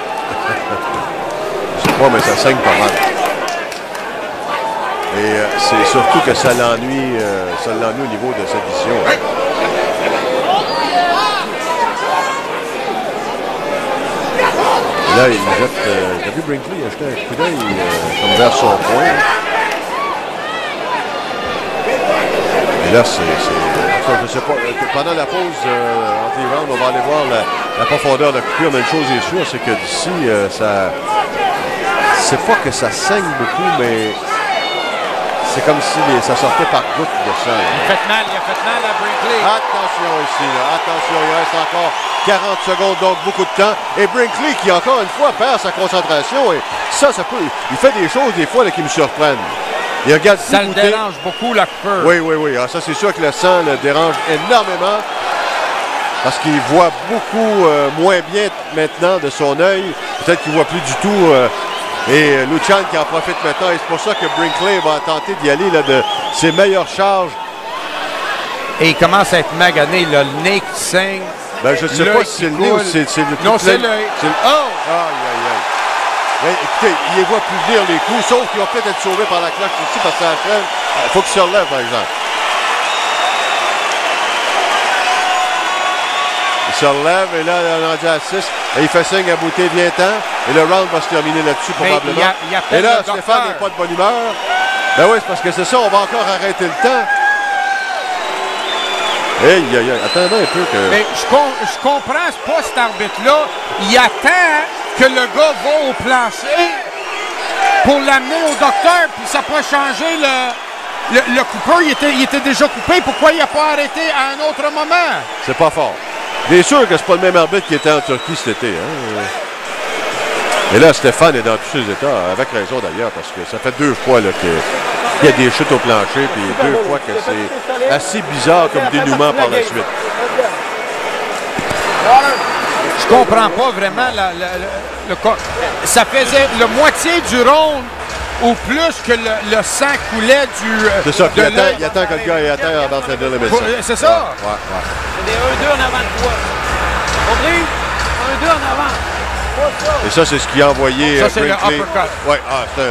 Je sais pas, mais ça saigne pas mal. Et c'est surtout que ça l'ennuie au niveau de sa vision. Et là, il jette. T'as vu Brinkley, il a jeté un coup d'œil comme vers son coin. Et là, enfin, je sais pas. Pendant la pause entre les rounds, on va aller voir la profondeur de la coupure, mais une chose est sûre, c'est que d'ici, c'est pas que ça saigne beaucoup, mais c'est comme si ça sortait par gouttes de sang. Il a fait mal à Brinkley. Attention ici, là. Attention, il reste encore 40 secondes, donc beaucoup de temps. Et Brinkley qui, encore une fois, perd sa concentration. Et ça peut... Il fait des choses, des fois, là, qui me surprennent. Il regarde ça le dérange beaucoup, la coupure. Oui. Alors, ça, c'est sûr que le sang le dérange énormément. Parce qu'il voit beaucoup moins bien maintenant de son œil. Peut-être qu'il ne voit plus du tout... Et Lucian qui en profite maintenant. Et c'est pour ça que Brinkley va tenter d'y aller là, de ses meilleures charges. Et il commence à être magané. Le nez qui saigne. Ben, je ne sais pas si c'est le nez ou c'est le... Non, c'est l'œil. Oh! Aïe. Ben, écoutez, il les voit plus venir les coups, sauf qu'ils vont peut-être être sauvés par la cloche ici parce que ça entraîne. Il faut qu'il se relève, par exemple. se relève et là, on est rendu à 6. Et il fait signe à Bouté, viens-t'en. Et le round va se terminer là-dessus, probablement. Et là, Stéphane n'est pas de bonne humeur. Ben oui, c'est parce que c'est ça, on va encore arrêter le temps. Attendez un peu que... Mais je comprends pas cet arbitre-là. Il attend que le gars va au plancher pour l'amener au docteur, puis ça peut changer le coupeur. Il était déjà coupé. Pourquoi il n'a pas arrêté à un autre moment? C'est pas fort. Bien sûr que c'est pas le même arbitre qui était en Turquie cet été. Hein? Et là, Stéphane est dans tous ses états, avec raison d'ailleurs, parce que ça fait 2 fois qu'il y a des chutes au plancher, puis 2 fois que c'est assez bizarre comme dénouement par la suite. Je comprends pas vraiment ça faisait le moitié du round ou plus que le sang coulait du... C'est ça, puis il attend que le gars est à terre avant de faire le médecin. C'est ça? Ouais. C'est des 1-2 en avant de toi. Compris? 1-2 en avant. Et ça, c'est ce qui a envoyé ça, c'est le uppercut. Ouais,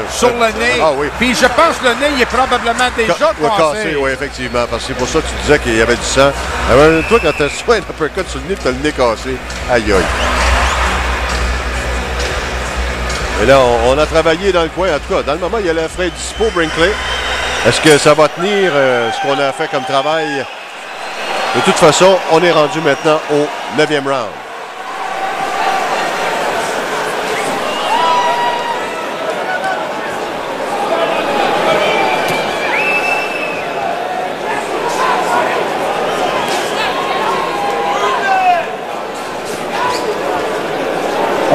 sur le nez. Ah oui. Puis je pense que le nez, il est probablement déjà cassé. Oui, effectivement. Parce que c'est pour ça que tu disais qu'il y avait du sang. Alors, toi, quand tu as soit un uppercut sur le nez, tu as le nez cassé. Aïe, aïe. Et là, on a travaillé dans le coin. En tout cas, dans le moment, il y a la Fred Dispo, Brinkley. Est-ce que ça va tenir ce qu'on a fait comme travail? De toute façon, on est rendu maintenant au 9e round.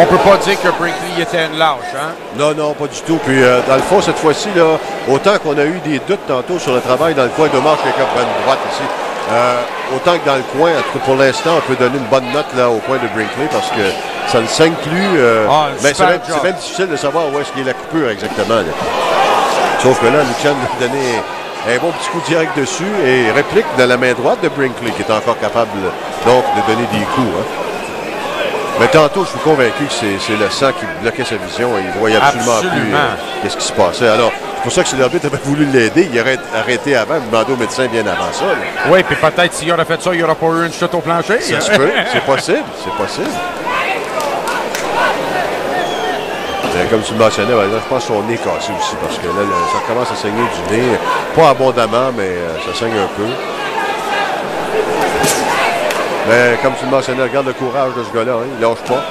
On peut pas dire que Brinkley était une lâche, hein? Non, pas du tout. Puis, dans le fond, cette fois-ci, là, autant qu'on a eu des doutes tantôt sur le travail dans le coin de marche avec une droite ici, autant que dans le coin, en tout cas pour l'instant, on peut donner une bonne note là, au coin de Brinkley parce que ça ne saigne plus. Mais c'est même difficile de savoir où est-ce qu'il est la coupure exactement. Là. Sauf que là, Lucian a donné un bon petit coup direct dessus et réplique de la main droite de Brinkley qui est encore capable donc de donner des coups. Hein. Mais tantôt, je suis convaincu que c'est le sang qui bloquait sa vision et il ne voyait absolument plus qu'est-ce qui se passait. Alors, c'est pour ça que si l'arbitre avait voulu l'aider, il aurait arrêté avant, demandé au médecin bien avant ça. Là. Oui, puis peut-être s'il aurait fait ça, il n'y aurait pas eu une chute au plancher. Ça se peut, c'est possible, c'est possible. Comme tu le mentionnais, je pense que son nez cassé aussi, parce que là, ça commence à saigner du nez. Pas abondamment, mais ça saigne un peu. Mais comme tu le mentionnais, regarde le courage de ce gars-là, hein, il lâche pas.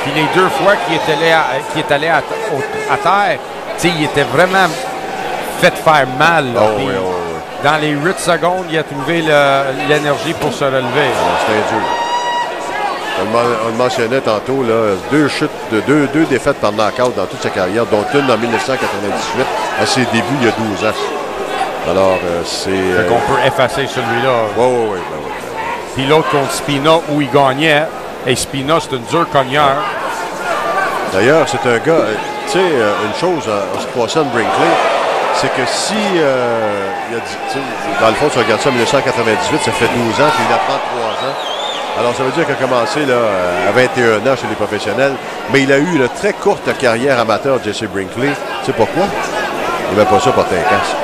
Puis les 2 fois qu'il est allé à terre, il était vraiment fait faire mal. Là, oui. Dans les 8 secondes, il a trouvé l'énergie pour se relever. C'était dur. On le mentionnait tantôt, là, 2 chutes, 2 défaites par knockout dans toute sa carrière, dont une en 1998, à ses débuts il y a 12 ans. Alors, c'est... Fait qu'on peut effacer celui-là. Oui. Puis l'autre contre Spina, où il gagnait. Et Spina, c'est une dure cogneur. D'ailleurs, c'est un gars... tu sais, une chose en ce qui concerne Brinkley, c'est que si... dans le fond, tu regardes ça en 1998, ça fait 12 ans, puis il a 33 ans. Alors, ça veut dire qu'il a commencé là, à 21 ans chez les professionnels, mais il a eu une très courte carrière amateur, Jesse Brinkley. Tu sais pourquoi? Il n'aimait pas ça porter un casque.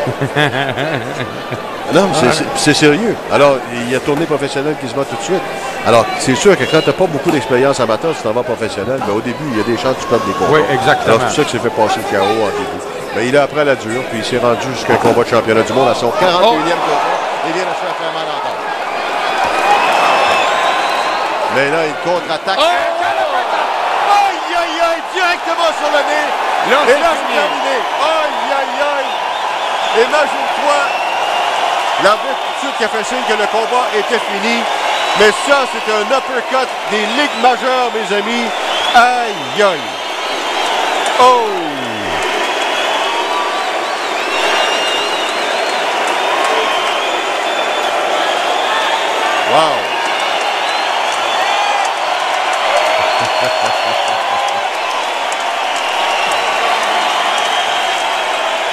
Non, c'est sérieux. Alors, il a tourné professionnel quasiment tout de suite. Alors, c'est sûr que quand tu n'as pas beaucoup d'expérience amateur, tu t'en vas professionnel, mais au début, il y a des chances que tu perdes des combats. Oui, exactement. Alors, c'est pour ça qu'il s'est fait passer le KO en début. Mais il a appris à la dure, puis il s'est rendu jusqu'à un combat de championnat du monde à son 41e combat. Il vient de se faire mal encore. Mais là, il contre-attaque. Aïe, directement sur le nez. Là, et là, c'est terminé. Aïe. Imagine-toi, l'arbitre tout de suite qui a fait signe que le combat était fini. Mais ça, c'est un uppercut des ligues majeures, mes amis. Aïe. Oh! Wow!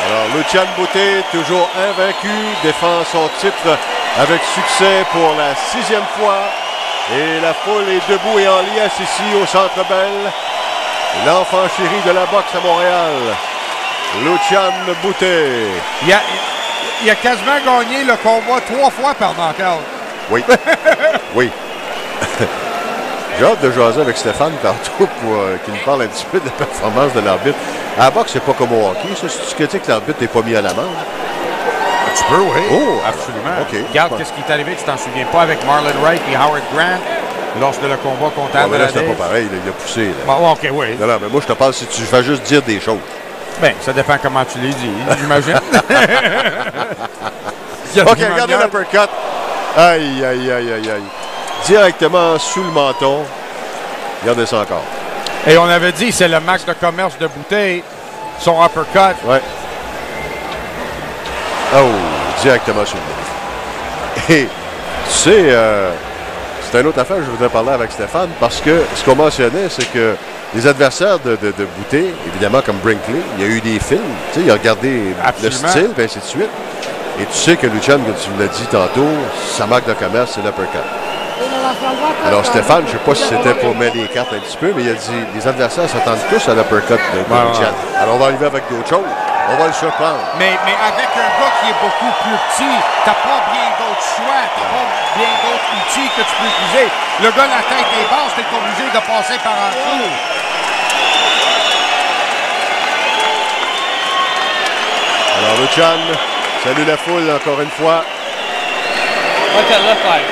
Alors, Lucian Bouté, toujours invaincu, défend son titre avec succès pour la 6e fois. Et la foule est debout et en liesse ici au Centre Bell. L'enfant chéri de la boxe à Montréal, Lucian Bouté. il a quasiment gagné le combat 3 fois par knockout. Oui. Oui. J'ai hâte de jaser avec Stéphane tantôt pour qu'il nous parle un petit peu de la performance de l'arbitre. À la boxe, c'est pas comme au hockey. Ça, si tu critiques que l'arbitre n'est pas mis à l'amende. Tu peux, oui. Oh, absolument. OK. Regarde qu'est-ce qui est arrivé, tu t'en souviens pas, avec Marlon Wright et Howard Grant lorsque le combat contre mais là, Andrade. c'était pas pareil. Là, il a poussé. Là. Bon, OK, oui. Non, mais moi, je te parle si tu fais juste dire des choses. Bien, ça dépend comment tu les dis, j'imagine. OK, regardez l'uppercut. Aïe, aïe, aïe, aïe, aïe. Directement sous le menton. Regardez ça encore. Et on avait dit, c'est le max de commerce de Bouteille, son uppercut. Ouais. Oh, directement sur le menton. Et tu sais, c'est une autre affaire que je voudrais parler avec Stéphane parce que ce qu'on mentionnait, c'est que les adversaires de Bouteille, évidemment comme Brinkley, il y a eu des films, tu sais, il a regardé Absolument. le style, et ainsi de suite. Et tu sais que Lucian, comme tu l'as dit tantôt, sa marque de commerce, c'est l'uppercut. Alors Stéphane, je ne sais pas si c'était pour mettre les cartes un petit peu, mais il a dit les adversaires s'attendent tous à l'uppercut de Lucian. Alors on va arriver avec d'autres choses. On va le surprendre. Mais avec un gars qui est beaucoup plus petit, t'as pas bien d'autres choix, t'as pas bien d'autres outils que tu peux utiliser. Le gars, la tête est basse, t'es obligé de passer par en dessous. Alors Lucian, salut la foule encore une fois. What's that look like?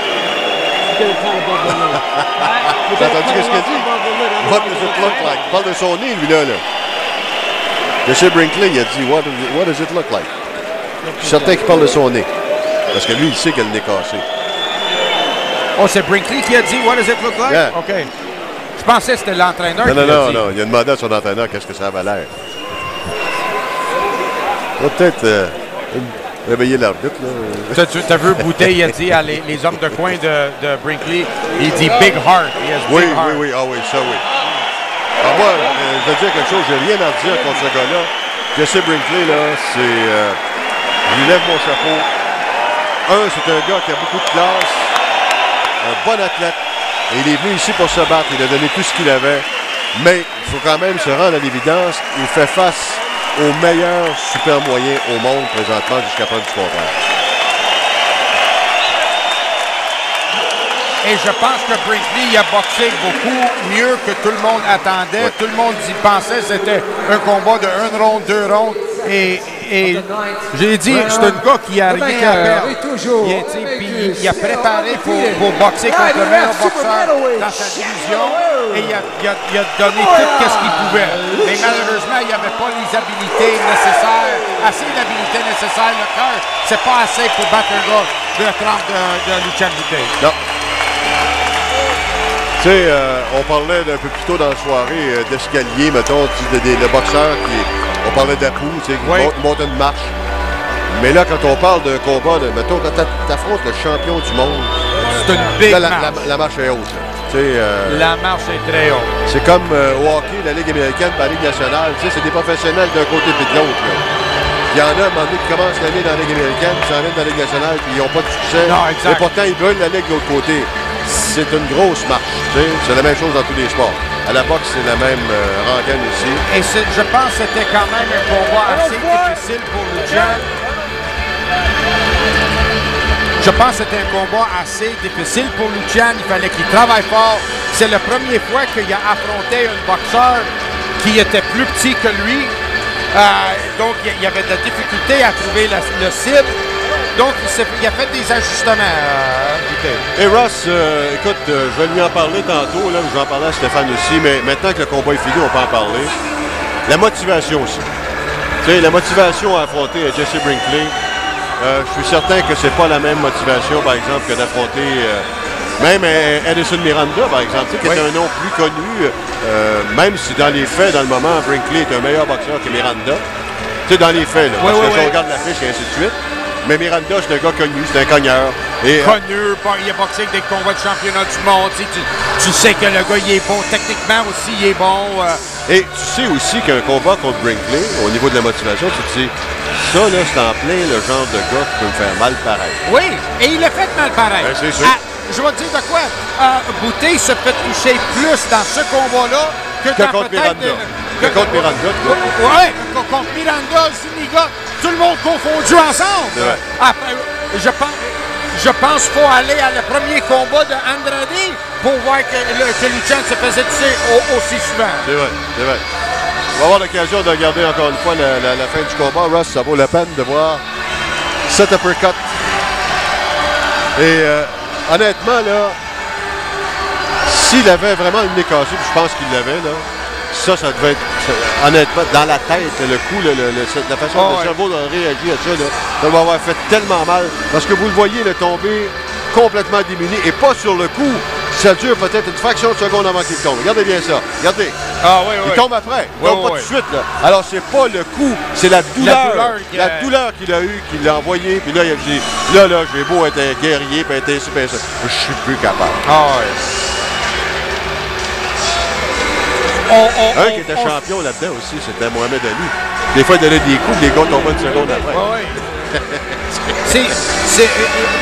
Get it kind of above the lid. T'as entendu qu'est-ce qu'il a dit? What does it look like? Il parle de son nez, lui, là. Jesse Brinkley, il a dit, what does it look like? Je suis certain qu'il parle de son nez. Parce que lui, il sait qu'il a le nez cassé. Oh, c'est Brinkley qui a dit, what does it look like? Yeah. OK. Je pensais que c'était l'entraîneur qui l'a dit. Non. Il a demandé à son entraîneur qu'est-ce que ça avait l'air. Il va peut-être réveiller l'arbitre, là. Tu as vu Bouteille, il a dit à les hommes de coin de Brinkley, il dit big heart. Oui, ah oui, ça oui. Alors moi, je vais te dire quelque chose, j'ai rien à dire contre ce gars-là. Jesse Brinkley, là, c'est... je lui lève mon chapeau. C'est un gars qui a beaucoup de classe, un bon athlète, et il est venu ici pour se battre, il a donné tout ce qu'il avait, mais il faut quand même se rendre à l'évidence, il fait face aux meilleurs super moyens au monde présentement jusqu'à preuve du contraire. Et je pense que Brinkley il a boxé beaucoup mieux que tout le monde attendait. Ouais. Tout le monde y pensait que c'était un combat de 1 ronde, 2 rondes. Et j'ai dit, c'est un gars qui n'a rien à perdre. Il a préparé pour boxer contre le meilleur boxeur dans sa division. Et il a donné tout ce qu'il pouvait. Mais malheureusement, il n'y avait pas les habilités nécessaires, assez d'habilités nécessaires. Le cœur, c'est pas assez pour battre un gars de la trempe de Lucian Bouteille. Non. Tu sais, on parlait un peu plus tôt dans la soirée d'escalier, mettons, le boxeur on parlait d'Apu, tu sais, qui monte une marche. Mais là, quand on parle d'un combat, mettons, quand t'affrontes le champion du monde, c'est une big là, marche. La marche est haute. La marche est très haute. C'est comme au hockey, la Ligue américaine, la Ligue nationale, tu sais, c'est des professionnels d'un côté et de l'autre. Il y en a, à un moment donné, qui commencent l'année dans la Ligue américaine, qui s'en viennent dans la Ligue nationale, puis ils n'ont pas de succès. Non, exact. Et pourtant, ils veulent la Ligue de l'autre côté. C'est une grosse marche. C'est la même chose dans tous les sports. À la boxe, c'est la même rengaine aussi. Et je pense que c'était quand même un combat assez difficile pour Lucian. Je pense que c'était un combat assez difficile pour Lucian. Il fallait qu'il travaille fort. C'est la première fois qu'il a affronté un boxeur qui était plus petit que lui. Donc, il y avait de la difficulté à trouver le cible. Donc, il a fait des ajustements. Et Ross, écoute, je vais lui en parler tantôt. Là, je vais en parler à Stéphane aussi. Mais maintenant que le combat est fini, on peut en parler. La motivation aussi. Tu sais, la motivation à affronter Jesse Brinkley. Je suis certain que c'est pas la même motivation, par exemple, que d'affronter même Edison Miranda, par exemple, qui est un nom plus connu, même si dans les faits, dans le moment, Brinkley est un meilleur boxeur que Miranda. Tu sais, dans les faits, là, parce que si on regarde l'affiche et ainsi de suite. Mais Miranda, c'est un gars connu, c'est un cogneur. Connu, il a boxé avec des combats de championnat du monde. Tu sais que le gars, il est bon. Techniquement aussi, il est bon. Et tu sais aussi qu'un combat contre Brinkley, au niveau de la motivation, tu te dis, ça, là, c'est en plein le genre de gars qui peut me faire mal pareil. Oui, et il a fait mal pareil. Ben, c'est sûr. Je vais te dire de quoi. Bouteille se fait toucher plus dans ce combat-là que dans contre peut-être... Miranda. Que contre Miranda. Oui, contre Miranda, Zuniga. tout le monde confondu ensemble. C'est vrai. Après, je pense qu'il faut aller à le premier combat de Andrade pour voir que Lucian se faisait tuer aussi souvent. C'est vrai, c'est vrai. On va avoir l'occasion de regarder encore une fois la fin du combat. Ross, ça vaut la peine de voir cet uppercut. Et honnêtement, là, s'il avait vraiment le nez cassé, puis je pense qu'il l'avait, là, ça devait être, honnêtement, dans la tête, le coup, la façon dont le cerveau a réagi à ça, là, ça va avoir fait tellement mal. Parce que vous le voyez, il est tombé complètement diminué, et pas sur le coup. Ça dure peut-être une fraction de seconde avant qu'il tombe. Regardez bien ça. Regardez. Ah oui, oui. Il tombe après. Il tombe pas tout de suite. Là. Alors, c'est pas le coup, c'est la douleur. La douleur qu'il a eue, qu'il l'a envoyé. Puis là, il a dit, là, j'ai beau être un guerrier, puis être ainsi, puis ça. Je suis plus capable. Ah ouais. Un qui était champion là-dedans aussi, c'était Mohamed Ali. Des fois, il donnait des coups, les gars tombaient une seconde après. Oui.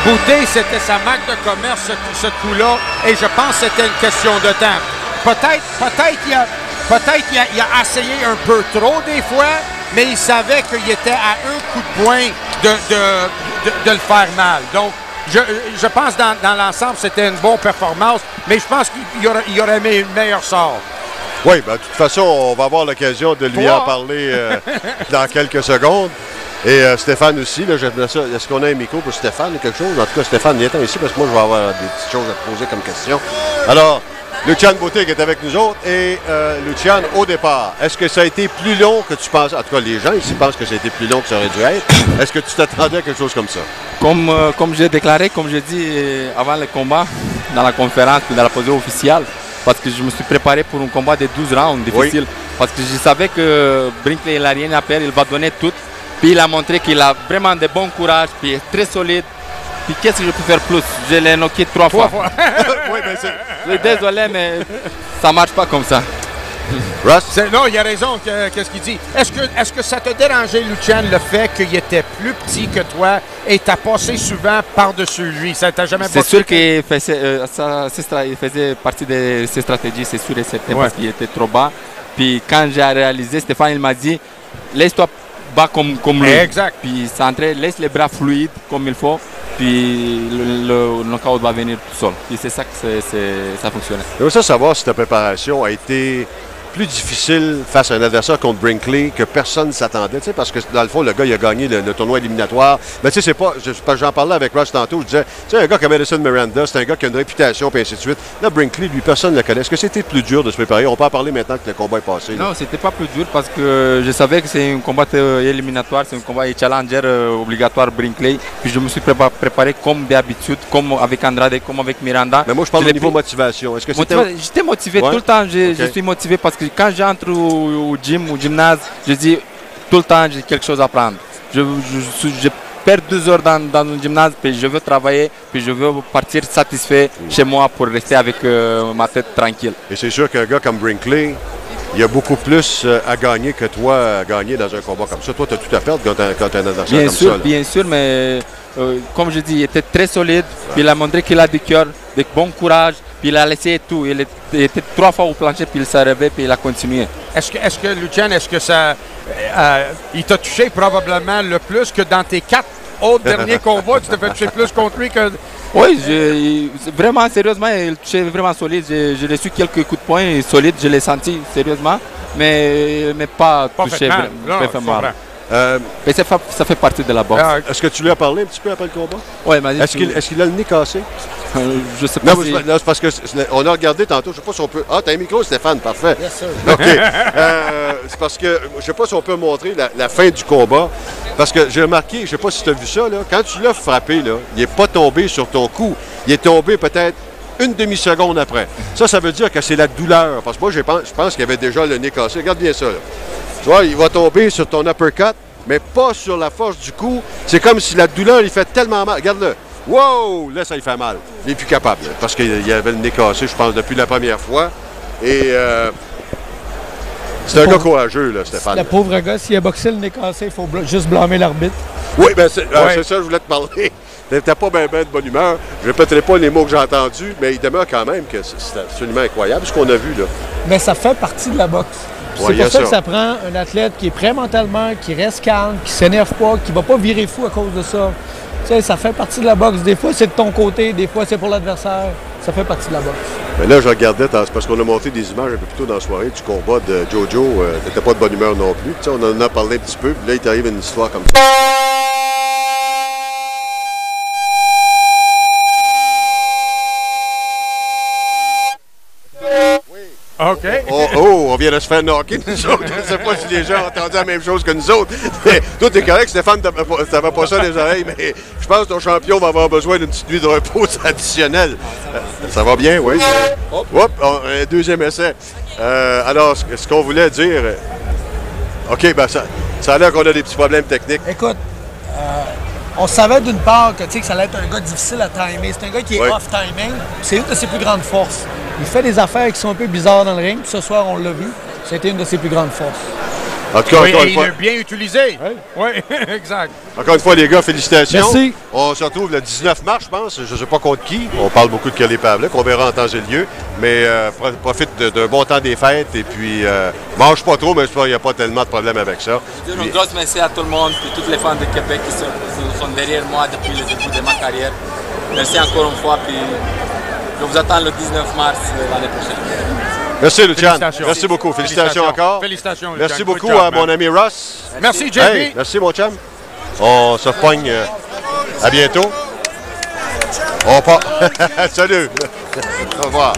Boutet, c'était sa marque de commerce, ce coup-là, et je pense que c'était une question de temps. Peut-être qu'il a essayé un peu trop des fois, mais il savait qu'il était à un coup de poing de le faire mal. Donc, je pense que dans l'ensemble, c'était une bonne performance, mais je pense qu'il aurait mis une meilleure sort. Oui, ben, de toute façon, on va avoir l'occasion de lui en parler dans quelques secondes. Et Stéphane aussi, là, j'aimerais ça. Est-ce qu'on a un micro pour Stéphane ou quelque chose? En tout cas, Stéphane, viens ici parce que moi, je vais avoir des petites choses à te poser comme question. Alors, Lucian Boutet qui est avec nous autres. Et Lucian, au départ, est-ce que ça a été plus long que tu penses? En tout cas, les gens ici pensent que ça a été plus long que ça aurait dû être. Est-ce que tu t'attendais à quelque chose comme ça? Comme j'ai déclaré, comme j'ai dit avant le combat, dans la conférence, dans la posée officielle, parce que je me suis préparé pour un combat de 12 rounds difficile. Oui. Parce que je savais que Brinkley, il n'a rien à perdre, il va donner tout. Puis il a montré qu'il a vraiment de bon courage, puis il est très solide. Puis qu'est-ce que je peux faire plus? Je l'ai knocké 3 fois. Oui, mais c'est... Je suis désolé, mais ça ne marche pas comme ça. Russ? Non, il a raison, qu'est-ce qu'il dit. Est-ce que ça te dérangeait, Lucian, le fait qu'il était plus petit que toi et t'as passé souvent par-dessus lui? Ça t'a jamais C'est sûr qu'il faisait partie de ses stratégies, c'est sûr et certain, parce qu'il était trop bas. Puis quand j'ai réalisé, Stéphane, il m'a dit, laisse-toi bas comme lui. Exact. Puis centré, laisse les bras fluides comme il faut. Puis le knockout va venir tout seul. Puis c'est ça que ça fonctionnait. Je veux savoir si ta préparation a été plus difficile face à un adversaire contre Brinkley que personne ne s'attendait, parce que dans le fond, le gars, il a gagné le tournoi éliminatoire. Mais tu sais, c'est pas, j'en parlais avec Ross tantôt, je disais, tu sais, un gars comme Edison Miranda, c'est un gars qui a une réputation, puis ainsi de suite. Là, Brinkley, lui, personne ne le connaît. Est-ce que c'était plus dur de se préparer? On peut en parler maintenant que le combat est passé. Non, c'était pas plus dur parce que je savais que c'est un combat éliminatoire, c'est un combat challenger obligatoire Brinkley. Puis je me suis préparé comme d'habitude, comme avec Andrade, comme avec Miranda. Mais moi, je parle au niveau motivation. Est-ce que j'étais motivé tout le temps. Je suis motivé parce que quand j'entre au gym, au gymnase, je dis tout le temps j'ai quelque chose à prendre. Je perds 2 heures dans un gymnase, puis je veux travailler, puis je veux partir satisfait chez moi pour rester avec ma tête tranquille. Et c'est sûr qu'un gars comme Brinkley, il y a beaucoup plus à gagner que toi à gagner dans un combat comme ça. Toi, tu as tout à perdre quand tu as un adversaire comme ça. Bien sûr, mais comme je dis, il était très solide, puis il a montré qu'il a du cœur, de bon courage. Puis il a laissé tout. Il était 3 fois au plancher, puis il s'est réveillé, puis il a continué. Est-ce que Lucian, il t'a touché probablement le plus que dans tes 4 autres derniers combats? Tu t'es fait toucher plus contre lui que... Oui, vraiment, sérieusement, il touchait vraiment solide. J'ai reçu quelques coups de poing solides, je l'ai senti sérieusement, mais pas touché vraiment. Mais ça fait partie de la boxe. Est-ce que tu lui as parlé un petit peu après le combat? Oui, Est-ce qu'il a le nez cassé? Je sais pas. Non, c'est parce qu'on a regardé tantôt, je sais pas si on peut... Ah, t'as un micro, Stéphane, parfait. Yes, sir. OK. C'est parce que je sais pas si on peut montrer la fin du combat. Parce que j'ai remarqué, je sais pas si tu as vu ça, là, quand tu l'as frappé, là, il n'est pas tombé sur ton cou. Il est tombé peut-être une demi-seconde après. Ça veut dire que c'est la douleur. Parce que moi, je pense qu'il avait déjà le nez cassé. Regarde bien ça, là. Tu vois, il va tomber sur ton uppercut, mais pas sur la force du coup. C'est comme si la douleur, il fait tellement mal. Regarde-le. Wow! Là, ça lui fait mal. Il n'est plus capable. Là, parce qu'il avait le nez cassé, je pense, depuis la première fois. Et c'est un gars courageux, là, Stéphane. Le pauvre gars, s'il a boxé le nez cassé, il faut juste blâmer l'arbitre. Oui, bien c'est ça, je voulais te parler. n'était pas bien de bonne humeur. Je ne répéterai pas les mots que j'ai entendus, mais il demeure quand même que c'est absolument incroyable ce qu'on a vu là. Mais ça fait partie de la boxe. Ouais, c'est pour ça que ça prend un athlète qui est prêt mentalement, qui reste calme, qui s'énerve pas, qui va pas virer fou à cause de ça. Tu sais, ça fait partie de la boxe. Des fois, c'est de ton côté, des fois, c'est pour l'adversaire. Ça fait partie de la boxe. Mais là, je regardais, c'est parce qu'on a monté des images un peu plus tôt dans la soirée du combat de Jojo. T'étais pas de bonne humeur non plus. Tu sais, on en a parlé un petit peu, puis là, il t'arrive une histoire comme ça. OK. On vient de se faire knocker, nous autres. Je ne sais pas si les gens ont entendu la même chose que nous autres. Mais toi, t'es correct, Stéphane, t'avais pas ça dans les oreilles, mais je pense que ton champion va avoir besoin d'une petite nuit de repos additionnelle. Ça va bien, oui. Hop, deuxième essai. Alors, ce qu'on voulait dire... OK, ben ça a l'air qu'on a des petits problèmes techniques. Écoute, on savait d'une part que ça allait être un gars difficile à timer. C'est un gars qui est off-timing. C'est une de ses plus grandes forces. Il fait des affaires qui sont un peu bizarres dans le ring. Puis ce soir, on l'a vu. C'était une de ses plus grandes forces. En tout cas, oui, il l'a bien utilisé. Oui, exact. Encore une fois, les gars, félicitations. Merci. On se retrouve le 19 mars, je pense. Je ne sais pas contre qui. On parle beaucoup de Kelly Pavlik. On verra en temps et lieu. Mais profite d'un bon temps des fêtes. Et puis, mange pas trop, mais il n'y a pas tellement de problème avec ça. Je dis une grosse merci à tout le monde et toutes les fans de Québec qui sont derrière moi depuis le début de ma carrière. Merci encore une fois. Puis je vous attends le 19 mars l'année prochaine. Merci, Lucian. Merci beaucoup. Félicitations encore. Félicitations, Lucian. Merci beaucoup à mon ami Ross. Merci, JP. Hey, merci, mon chum. On se pogne. À bientôt. On part. Salut. Au revoir.